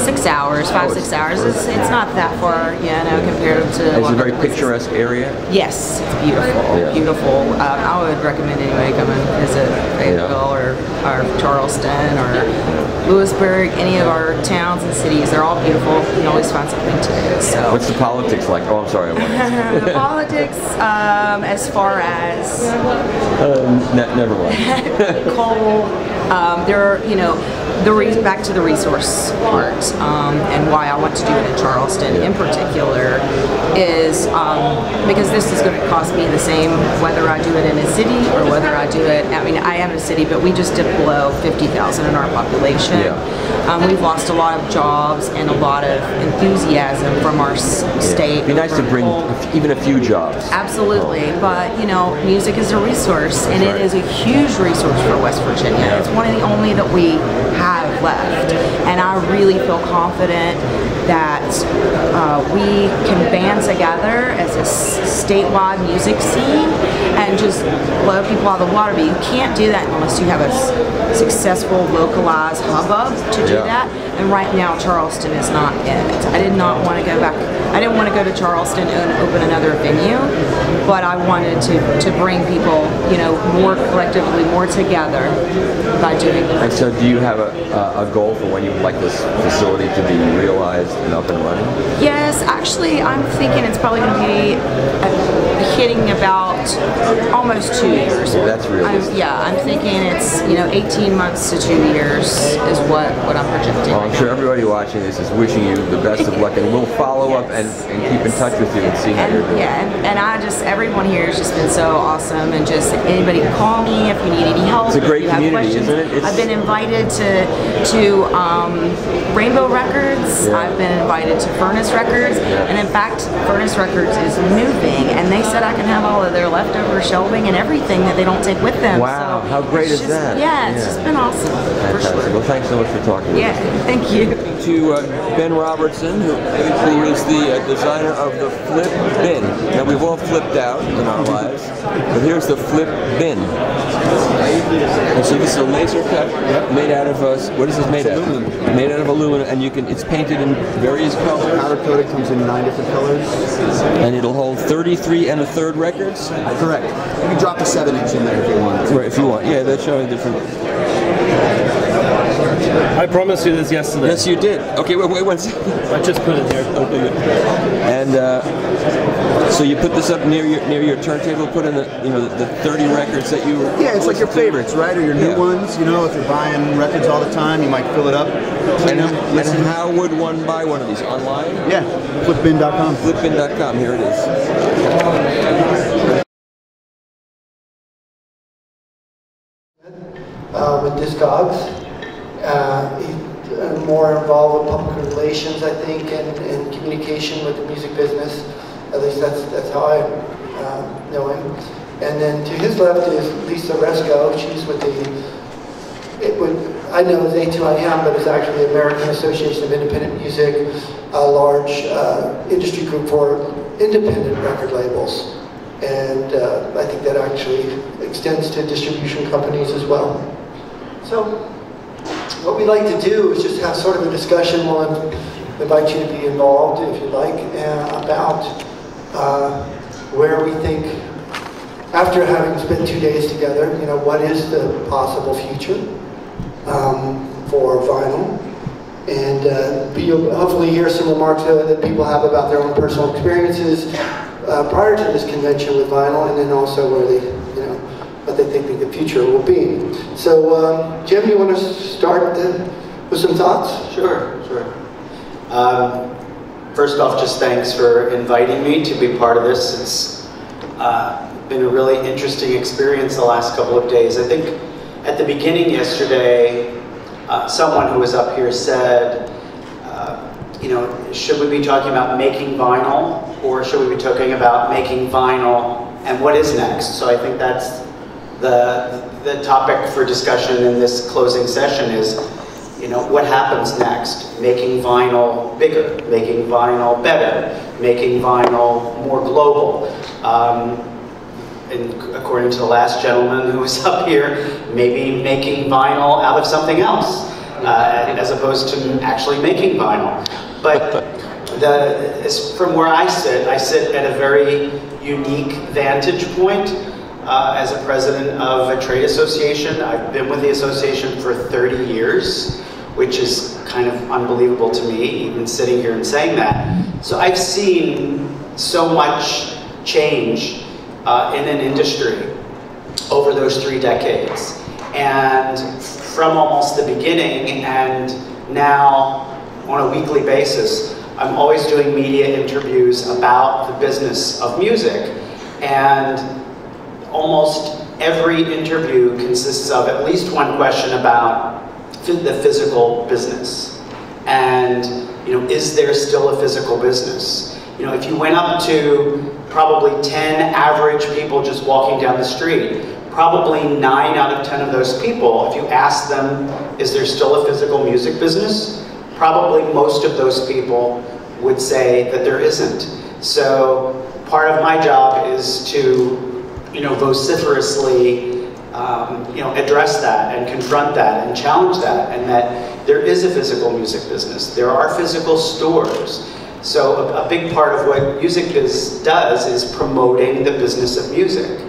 6 hours, 6 hours. It's not that far, compared to. It's a very picturesque area. Yes, it's beautiful, beautiful. I would recommend anybody come and visit Fayetteville or Charleston or Lewisburg, any of our towns and cities. They're all beautiful. You can always find something to do. So. What's the politics like? Oh, I'm sorry. The politics, as far as never mind. coal. There are, back to the resource part, and why I want to do it in Charleston in particular is because this is going to cost me the same whether I do it in a city or whether I do it, I mean, I am in a city, but we just dipped below 50,000 in our population. We've lost a lot of jobs and a lot of enthusiasm from our state. It'd be nice to bring even a few jobs. Absolutely, but you know, music is a resource, and it is a huge resource for West Virginia. It's one of the only that we have left, and I really feel confident that we can band together as a statewide music scene and just blow people out of the water. But you can't do that unless you have a successful localized hubbub to do that. And right now, Charleston is not it. I did not want to go back. I didn't want to go to Charleston and open another venue, but I wanted to bring people, you know, more collectively, more together by doing that. And so, do you have a goal for when you would like this facility to be realized and up and running? Yes, actually, I'm thinking it's probably going to be hitting about almost 2 years. Yeah, that's realistic. I'm thinking it's 18 months to 2 years is what I'm projecting. Well, I'm sure everybody watching this is wishing you the best of luck, and we'll follow up and keep in touch with you and see how you're doing. Yeah, and everyone here has just been so awesome, and just anybody can call me if you need any help. It's a great community, isn't it? I've been invited to Rainbow Records. I've been invited to Furnace Records, and in fact, Furnace Records is moving, and they said I can have all of their leftover shelving and everything that they don't take with them. Wow, so how great is that? Yeah, it's just been awesome. Fantastic. For sure. Well, thanks so much for talking to us. Thank you. To Ben Robertson, who is the designer of the Flip Bin. Now, we've all flipped out in our lives, but here's the Flip Bin. And so this is a laser cut made out of, what is this made out of? Made out of aluminum, and it's painted in various colors. Powder coated, comes in 9 different colors. And it'll hold 33 1/3 records? Correct. You can drop a 7-inch in there if you want. Right, if you want. Yeah, that's showing different. I promised you this yesterday. Yes, you did. Okay, wait one second. I just put it here. Okay, good. And so you put this up near your turntable. Put in the 30 records that you. Yeah, it's like your favorites, right? Or your new ones. You know, if you're buying records all the time, you might fill it up. And how would one buy one of these online? Yeah, flipbin.com. Flipbin.com. Here it is. With Discogs. He's more involved with public relations, I think, and communication with the music business. At least that's how I know him. And then to his left is Lisa Resco. She's with I know as A2IM, but it's actually the American Association of Independent Music, a large industry group for independent record labels. And I think that actually extends to distribution companies as well. So what we like to do is just have sort of a discussion. We'll invite you to be involved if you'd like about where we think, after having spent 2 days together, what is the possible future for vinyl, and you'll hopefully hear some remarks that people have about their own personal experiences prior to this convention with vinyl, and then also where they, what they think the future will be. So, Jim, you want to start with some thoughts? Sure. First off, just thanks for inviting me to be part of this. It's been a really interesting experience the last couple of days. I think at the beginning yesterday, someone who was up here said, should we be talking about making vinyl, or should we be talking about making vinyl and what is next? So I think that's the topic for discussion in this closing session is, what happens next? Making vinyl bigger, making vinyl better, making vinyl more global. And according to the last gentleman who was up here, maybe making vinyl out of something else, as opposed to actually making vinyl. But from where I sit at a very unique vantage point. As a president of a trade association, I've been with the association for 30 years, which is kind of unbelievable to me, even sitting here and saying that. So I've seen so much change in an industry over those 3 decades. And from almost the beginning and now on a weekly basis, I'm always doing media interviews about the business of music. And almost every interview consists of at least one question about the physical business. And, is there still a physical business? If you went up to probably 10 average people just walking down the street, probably 9 out of 10 of those people, if you ask them, is there still a physical music business? Probably most of those people would say that there isn't. So part of my job is to, vociferously, address that and confront that and challenge that, and that there is a physical music business. There are physical stores. So a big part of what Music Biz does is promoting the business of music.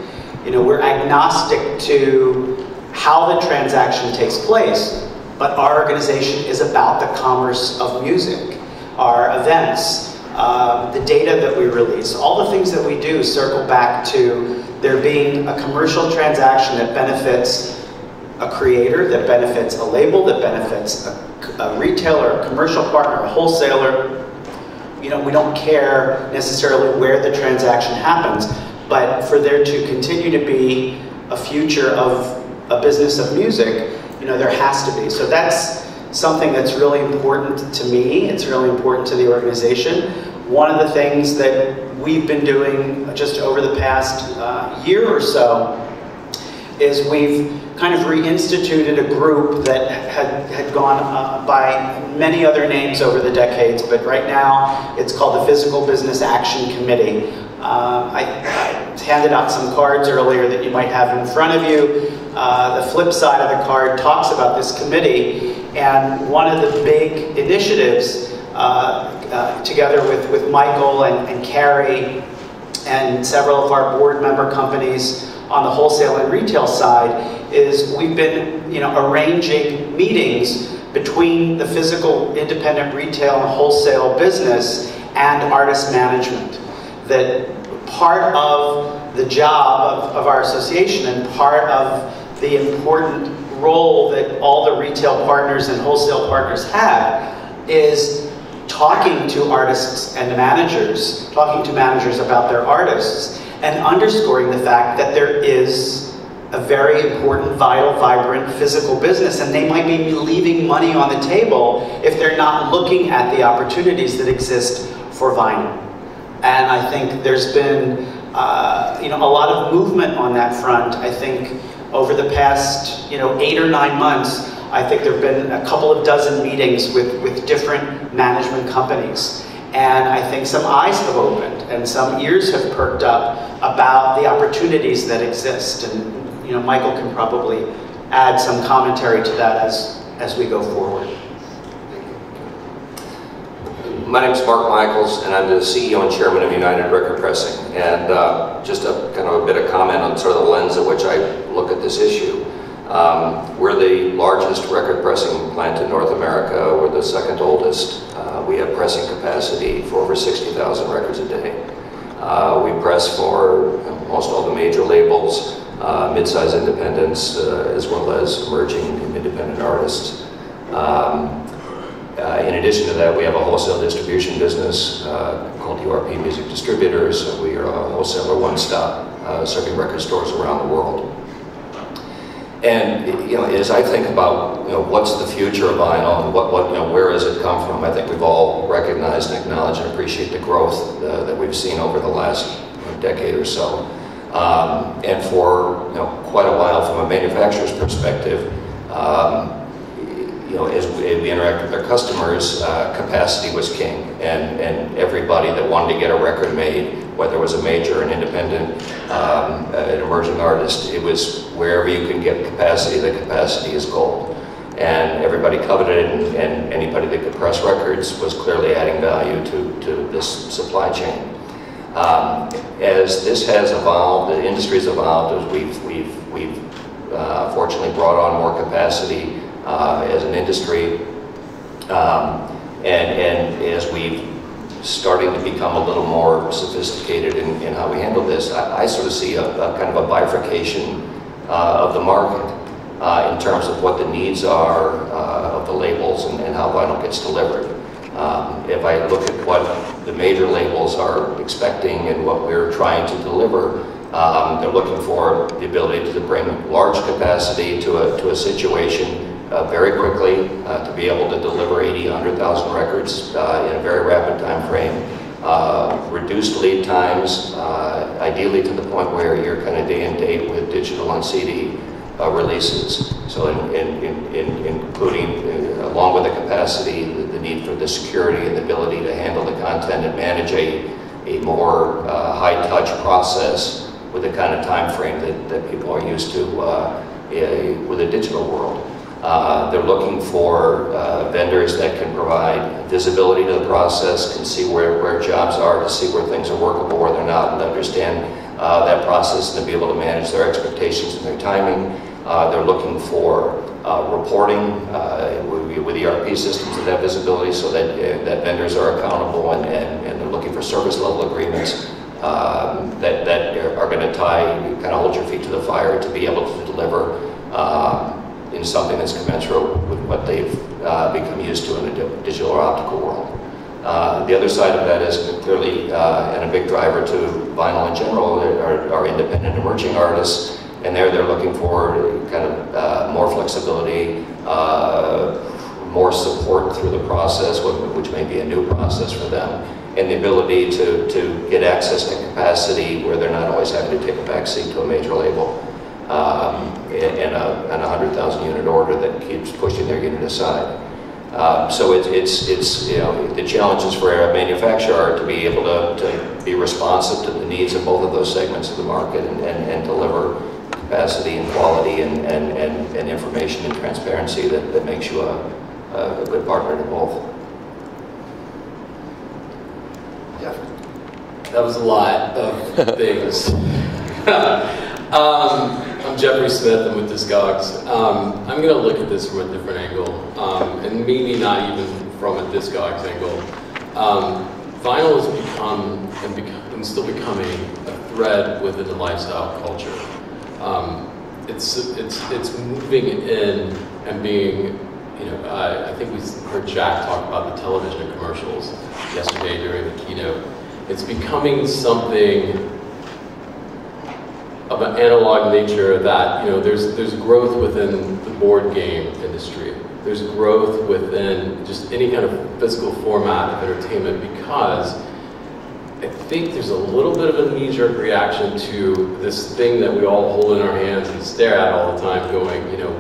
We're agnostic to how the transaction takes place, but our organization is about the commerce of music, our events, the data that we release, all the things that we do circle back to there being a commercial transaction that benefits a creator, that benefits a label, that benefits a retailer, a commercial partner, a wholesaler. We don't care necessarily where the transaction happens, but for there to continue to be a future of a business of music, there has to be. So that's something that's really important to me. It's really important to the organization. One of the things that we've been doing just over the past year or so is we've kind of reinstituted a group that had gone by many other names over the decades, but right now it's called the Physical Business Action Committee. I handed out some cards earlier that you might have in front of you. The flip side of the card talks about this committee, and one of the big initiatives together with Michael and Carrie and several of our board member companies on the wholesale and retail side is we've been arranging meetings between the physical independent retail and wholesale business and artist management. That part of the job of our association and part of the important role that all the retail partners and wholesale partners have is talking to artists and managers, talking to managers about their artists, and underscoring the fact that there is a very important, vital, vibrant physical business, and they might be leaving money on the table if they're not looking at the opportunities that exist for vinyl. And I think there's been a lot of movement on that front. I think over the past 8 or 9 months, I think there have been a couple of dozen meetings with different management companies. And I think some eyes have opened and some ears have perked up about the opportunities that exist. And Michael can probably add some commentary to that as we go forward. My name is Mark Michaels, and I'm the CEO and Chairman of United Record Pressing. And just a kind of a bit of comment on sort of the lens at which I look at this issue. We're the largest record pressing plant in North America. We're the second oldest. We have pressing capacity for over 60,000 records a day. We press for most all the major labels, mid-size independents, as well as emerging independent artists. In addition to that, we have a wholesale distribution business called URP Music Distributors. We are a wholesaler one-stop, serving record stores around the world. And as I think about what's the future of vinyl and where has it come from, I think we've all recognized and acknowledged and appreciate the growth that we've seen over the last decade or so. And for quite a while, from a manufacturer's perspective, as we interact with our customers, capacity was king, and everybody that wanted to get a record made, whether it was a major, an independent, an emerging artist, it was wherever you can get capacity, the capacity is gold. And everybody coveted it, and anybody that could press records was clearly adding value to this supply chain. As this has evolved, the industry's evolved, as we've fortunately brought on more capacity as an industry, and as we've starting to become a little more sophisticated in how we handle this, I sort of see a kind of a bifurcation of the market. in terms of what the needs are of the labels and how vinyl gets delivered. If I look at what the major labels are expecting and what we're trying to deliver, they're looking for the ability to bring large capacity to a situation very quickly, to be able to deliver 80, 100,000 records in a very rapid time frame, reduced lead times, ideally to the point where you're kind of day and date with digital and CD releases. So including, along with the capacity, the need for the security and the ability to handle the content and manage a more high-touch process with the kind of time frame that people are used to with a digital world. They're looking for vendors that can provide visibility to the process, can see where jobs are, to see where things are workable, where they're not, and understand that process and to be able to manage their expectations and their timing. They're looking for reporting with ERP systems that have visibility so that vendors are accountable, and they're looking for service level agreements that are going to kind of hold your feet to the fire to be able to deliver in something that's commensurate with what they've become used to in a digital or optical world. The other side of that is clearly, and a big driver to vinyl in general, are independent emerging artists, and they're looking for kind of more flexibility, more support through the process, which may be a new process for them, and the ability to get access to capacity where they're not always having to take a backseat to a major label. And a 100,000 unit order that keeps pushing their unit aside. So it's you know, the challenges for a manufacturer are to be able to be responsive to the needs of both of those segments of the market and deliver capacity and quality and information and transparency that makes you a good partner to both. That was a lot of things. I'm Jeffrey Smith, I'm with Discogs. I'm going to look at this from a different angle, and maybe not even from a Discogs angle. Vinyl has become, and still becoming, a thread within the lifestyle culture. It's moving in and being, you know, I think we heard Jack talk about the television commercials yesterday during the keynote. It's becoming something of an analog nature that, you know, there's growth within the board game industry. There's growth within just any kind of physical format of entertainment, because I think there's a little bit of a knee-jerk reaction to this thing that we all hold in our hands and stare at all the time, going, you know,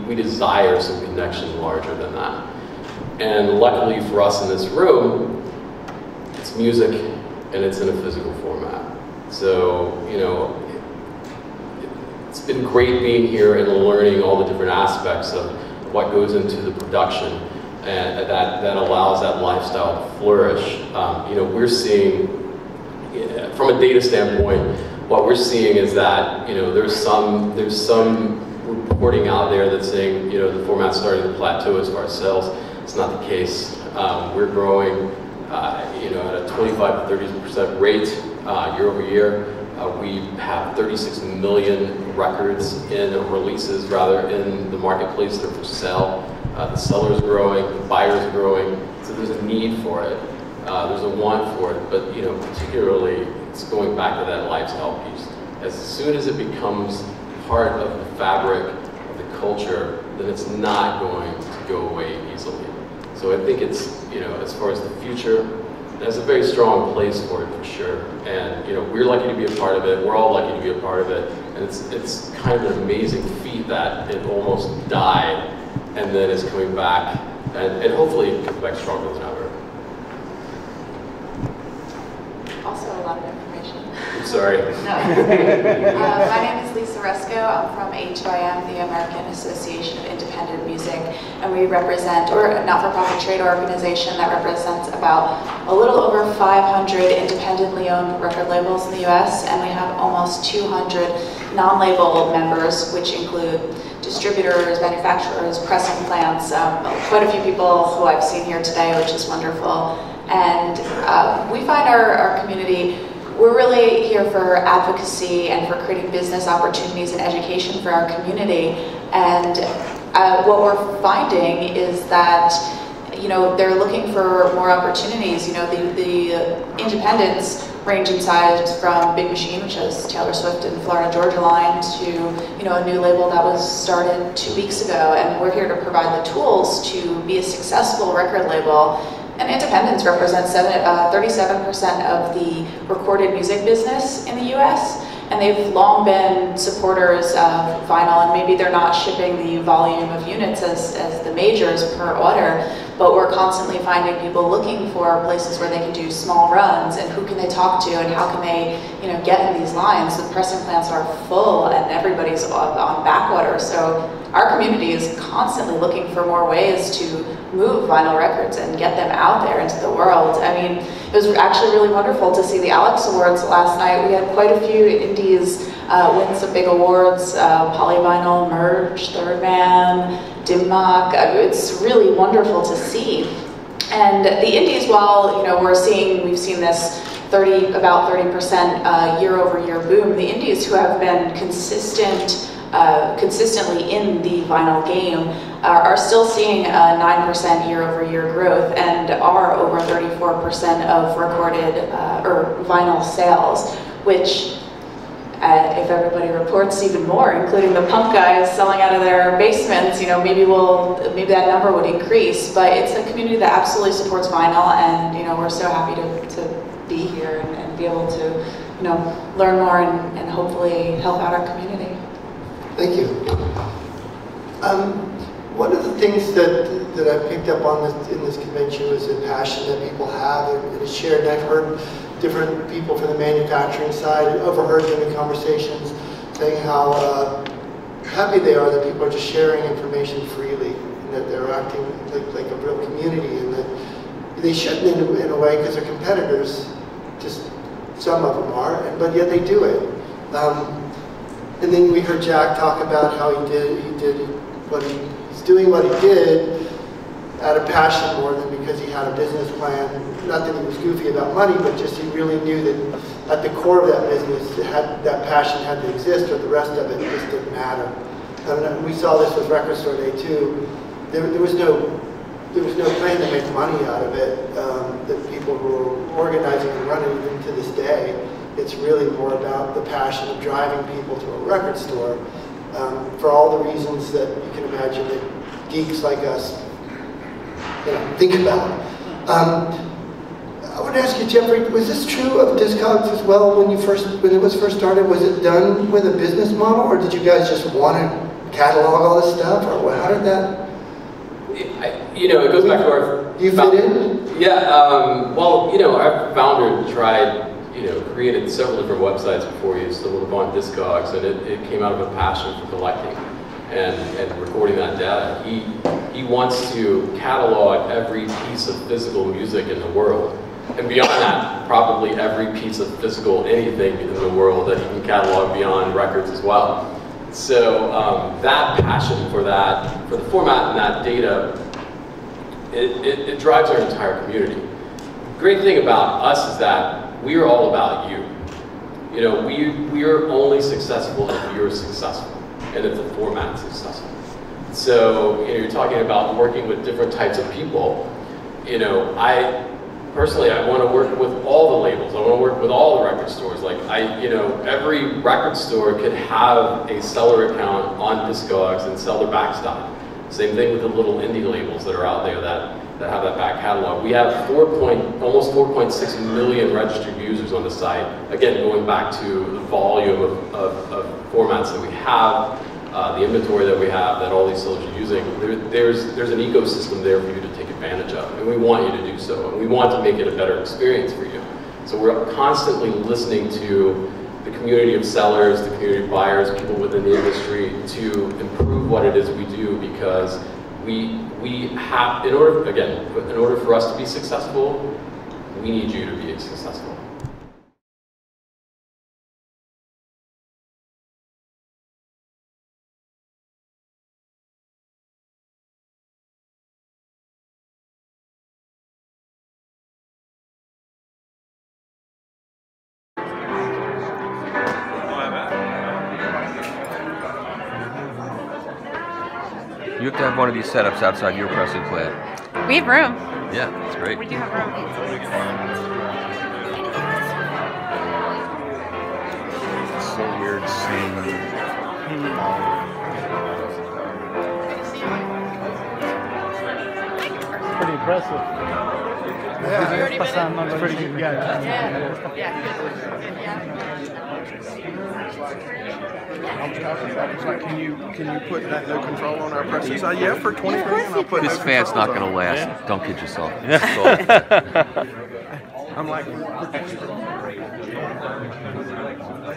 we desire some connection larger than that. And luckily for us in this room, it's music and it's in a physical format. So, you know, it's been great being here and learning all the different aspects of what goes into the production, and that allows that lifestyle to flourish. You know, we're seeing, from a data standpoint, what we're seeing is that, you know, there's some reporting out there that's saying, you know, the format's starting to plateau as far as sales. It's not the case. We're growing, you know, at a 25 to 30% rate year over year. We have 36 million records in releases, rather, in the marketplace that are for sale. The seller's growing, the buyer's growing, so there's a need for it. There's a want for it, but, you know, particularly it's going back to that lifestyle piece. As soon as it becomes part of the fabric of the culture, then it's not going to go away easily. So I think it's, you know, as far as the future, there's a very strong place for it, for sure. And, you know, we're lucky to be a part of it. We're all lucky to be a part of it. And it's kind of an amazing feat that it almost died and then is coming back, and hopefully comes back stronger than ever. Also a lot of information. I'm sorry. No. My name is Lisa Resco. I'm from HYM, the American Association of Independent Music, and we represent, we're a not-for-profit trade organization that represents about a little over 500 independently owned record labels in the US, and we have almost 200 non-label members, which include distributors, manufacturers, pressing plants, quite a few people who I've seen here today, which is wonderful. And we find our community we're really here for advocacy and for creating business opportunities and education for our community. And what we're finding is that, you know, they're looking for more opportunities. You know, the independents range in size from Big Machine, which has Taylor Swift and Florida Georgia Line, to, you know, a new label that was started 2 weeks ago. And we're here to provide the tools to be a successful record label. And independents represent 37% of the recorded music business in the US. And they've long been supporters of vinyl, and maybe they're not shipping the volume of units as the majors per order, but we're constantly finding people looking for places where they can do small runs, and who can they talk to, and how can they, you know, get in these lines. The pressing plants are full, and everybody's on back order. So our community is constantly looking for more ways to move vinyl records and get them out there into the world. I mean, it was actually really wonderful to see the Alex Awards last night. We had quite a few indies win some big awards, Polyvinyl, Merge, Third Man, Dimmock. It's really wonderful to see. And the indies, while, you know, we've seen this about 30% year-over-year boom, the indies who have been consistently in the vinyl game are still seeing a 9% year-over-year growth, and are over 34% of recorded or vinyl sales, which if everybody reports even more, including the punk guys selling out of their basements, you know, maybe that number would increase. But it's a community that absolutely supports vinyl, and, you know, we're so happy to be here and be able to, you know, learn more and hopefully help out our community. Thank you. One of the things that I picked up on in this convention was the passion that people have and is shared. And I've heard different people from the manufacturing side, overheard them in conversations, saying how happy they are that people are just sharing information freely, and that they're acting like a real community, and that they shouldn't in a way, because they're competitors, just some of them are, but yet they do it. And then we heard Jack talk about how he's doing what he did out of passion more than because he had a business plan. Not that he was goofy about money, but just he really knew that at the core of that business, that passion had to exist, or the rest of it just didn't matter. And we saw this with Record Store Day too. There was no plan to make money out of it. That people who were organizing and running even to this day. It's really more about the passion of driving people to a record store for all the reasons that you can imagine that geeks like us, you know, think about. I want to ask you, Jeffrey, was this true of Discogs as well when it was first started? Was it done with a business model, or did you guys just want to catalog all this stuff, or how did that? You know, it goes back to our. Do you fit in? Yeah. Well, you know, our founder created several different websites before he stumbled upon Discogs, and it came out of a passion for collecting and recording that data. He wants to catalog every piece of physical music in the world, and beyond that, probably every piece of physical anything in the world that he can catalog beyond records as well. So that passion for the format and that data, it drives our entire community. The great thing about us is that we are all about you. You know, we are only successful if you're successful, and if the format's successful. So, you know, you're talking about working with different types of people. You know, I want to work with all the labels. I want to work with all the record stores. Like, every record store could have a seller account on Discogs and sell their backstock. Same thing with the little indie labels that are out there that have that back catalog. We have almost 4.6 million registered users on the site. Again, going back to the volume of formats that we have, the inventory that we have, that all these sellers are using, there's an ecosystem there for you to take advantage of, and we want you to do so, and we want to make it a better experience for you. So we're constantly listening to the community of sellers, the community of buyers, people within the industry, to improve what it is we do, because we have, in order for us to be successful, we need you to be successful. You have to have one of these setups outside your pressing plant. We have room. Yeah, that's great. We do have room. It's so weird seeing Pretty impressive. Yeah, it's pretty good. Can you put that no control on our presses? Yeah, for 20 grand. I'll put This no fan's not control going to on it. last. Don't kid yourself. I'm like,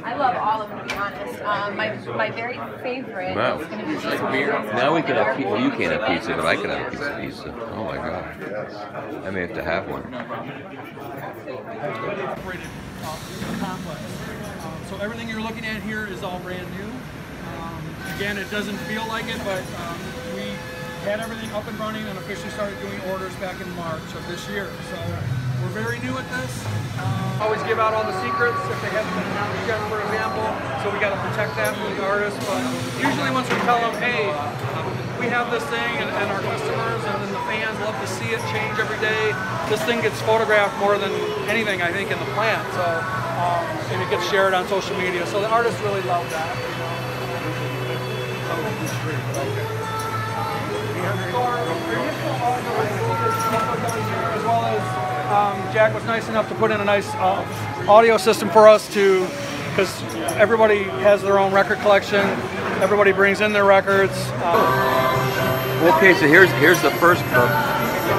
I love all of them, to be honest. My very favorite Wow. is going to be cheese beer. Now we can have pizza. Well, you can't have pizza, but I can have a piece of pizza. Oh my God. I may have to have one. Complex. So everything you're looking at here is all brand new. Again, it doesn't feel like it, but we had everything up and running and officially started doing orders back in March of this year. So we're very new at this. Always give out all the secrets if they haven't been announced yet, for example. So we got to protect that from the artists. But usually once we tell them, hey, we have this thing, and our customers and then the fans love to see it change every day. This thing gets photographed more than anything, I think, in the plant. So, and it gets shared on social media. So the artists really love that. As well as Jack was nice enough to put in a nice audio system for us to, because everybody has their own record collection. Everybody brings in their records. Okay, so here's the first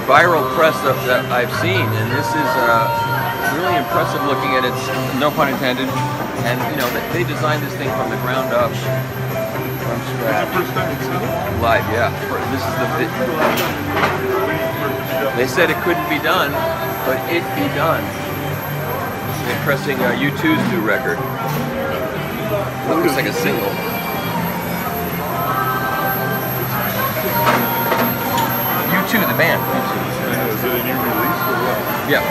viral press that I've seen, and this is really impressive looking at it. No pun intended. And you know they designed this thing from the ground up, from scratch. Live, yeah. This is the. They said it couldn't be done, but it be done. They're pressing U2's new record. It looks like a single. U2, the band. Is it a new release or what? Yeah.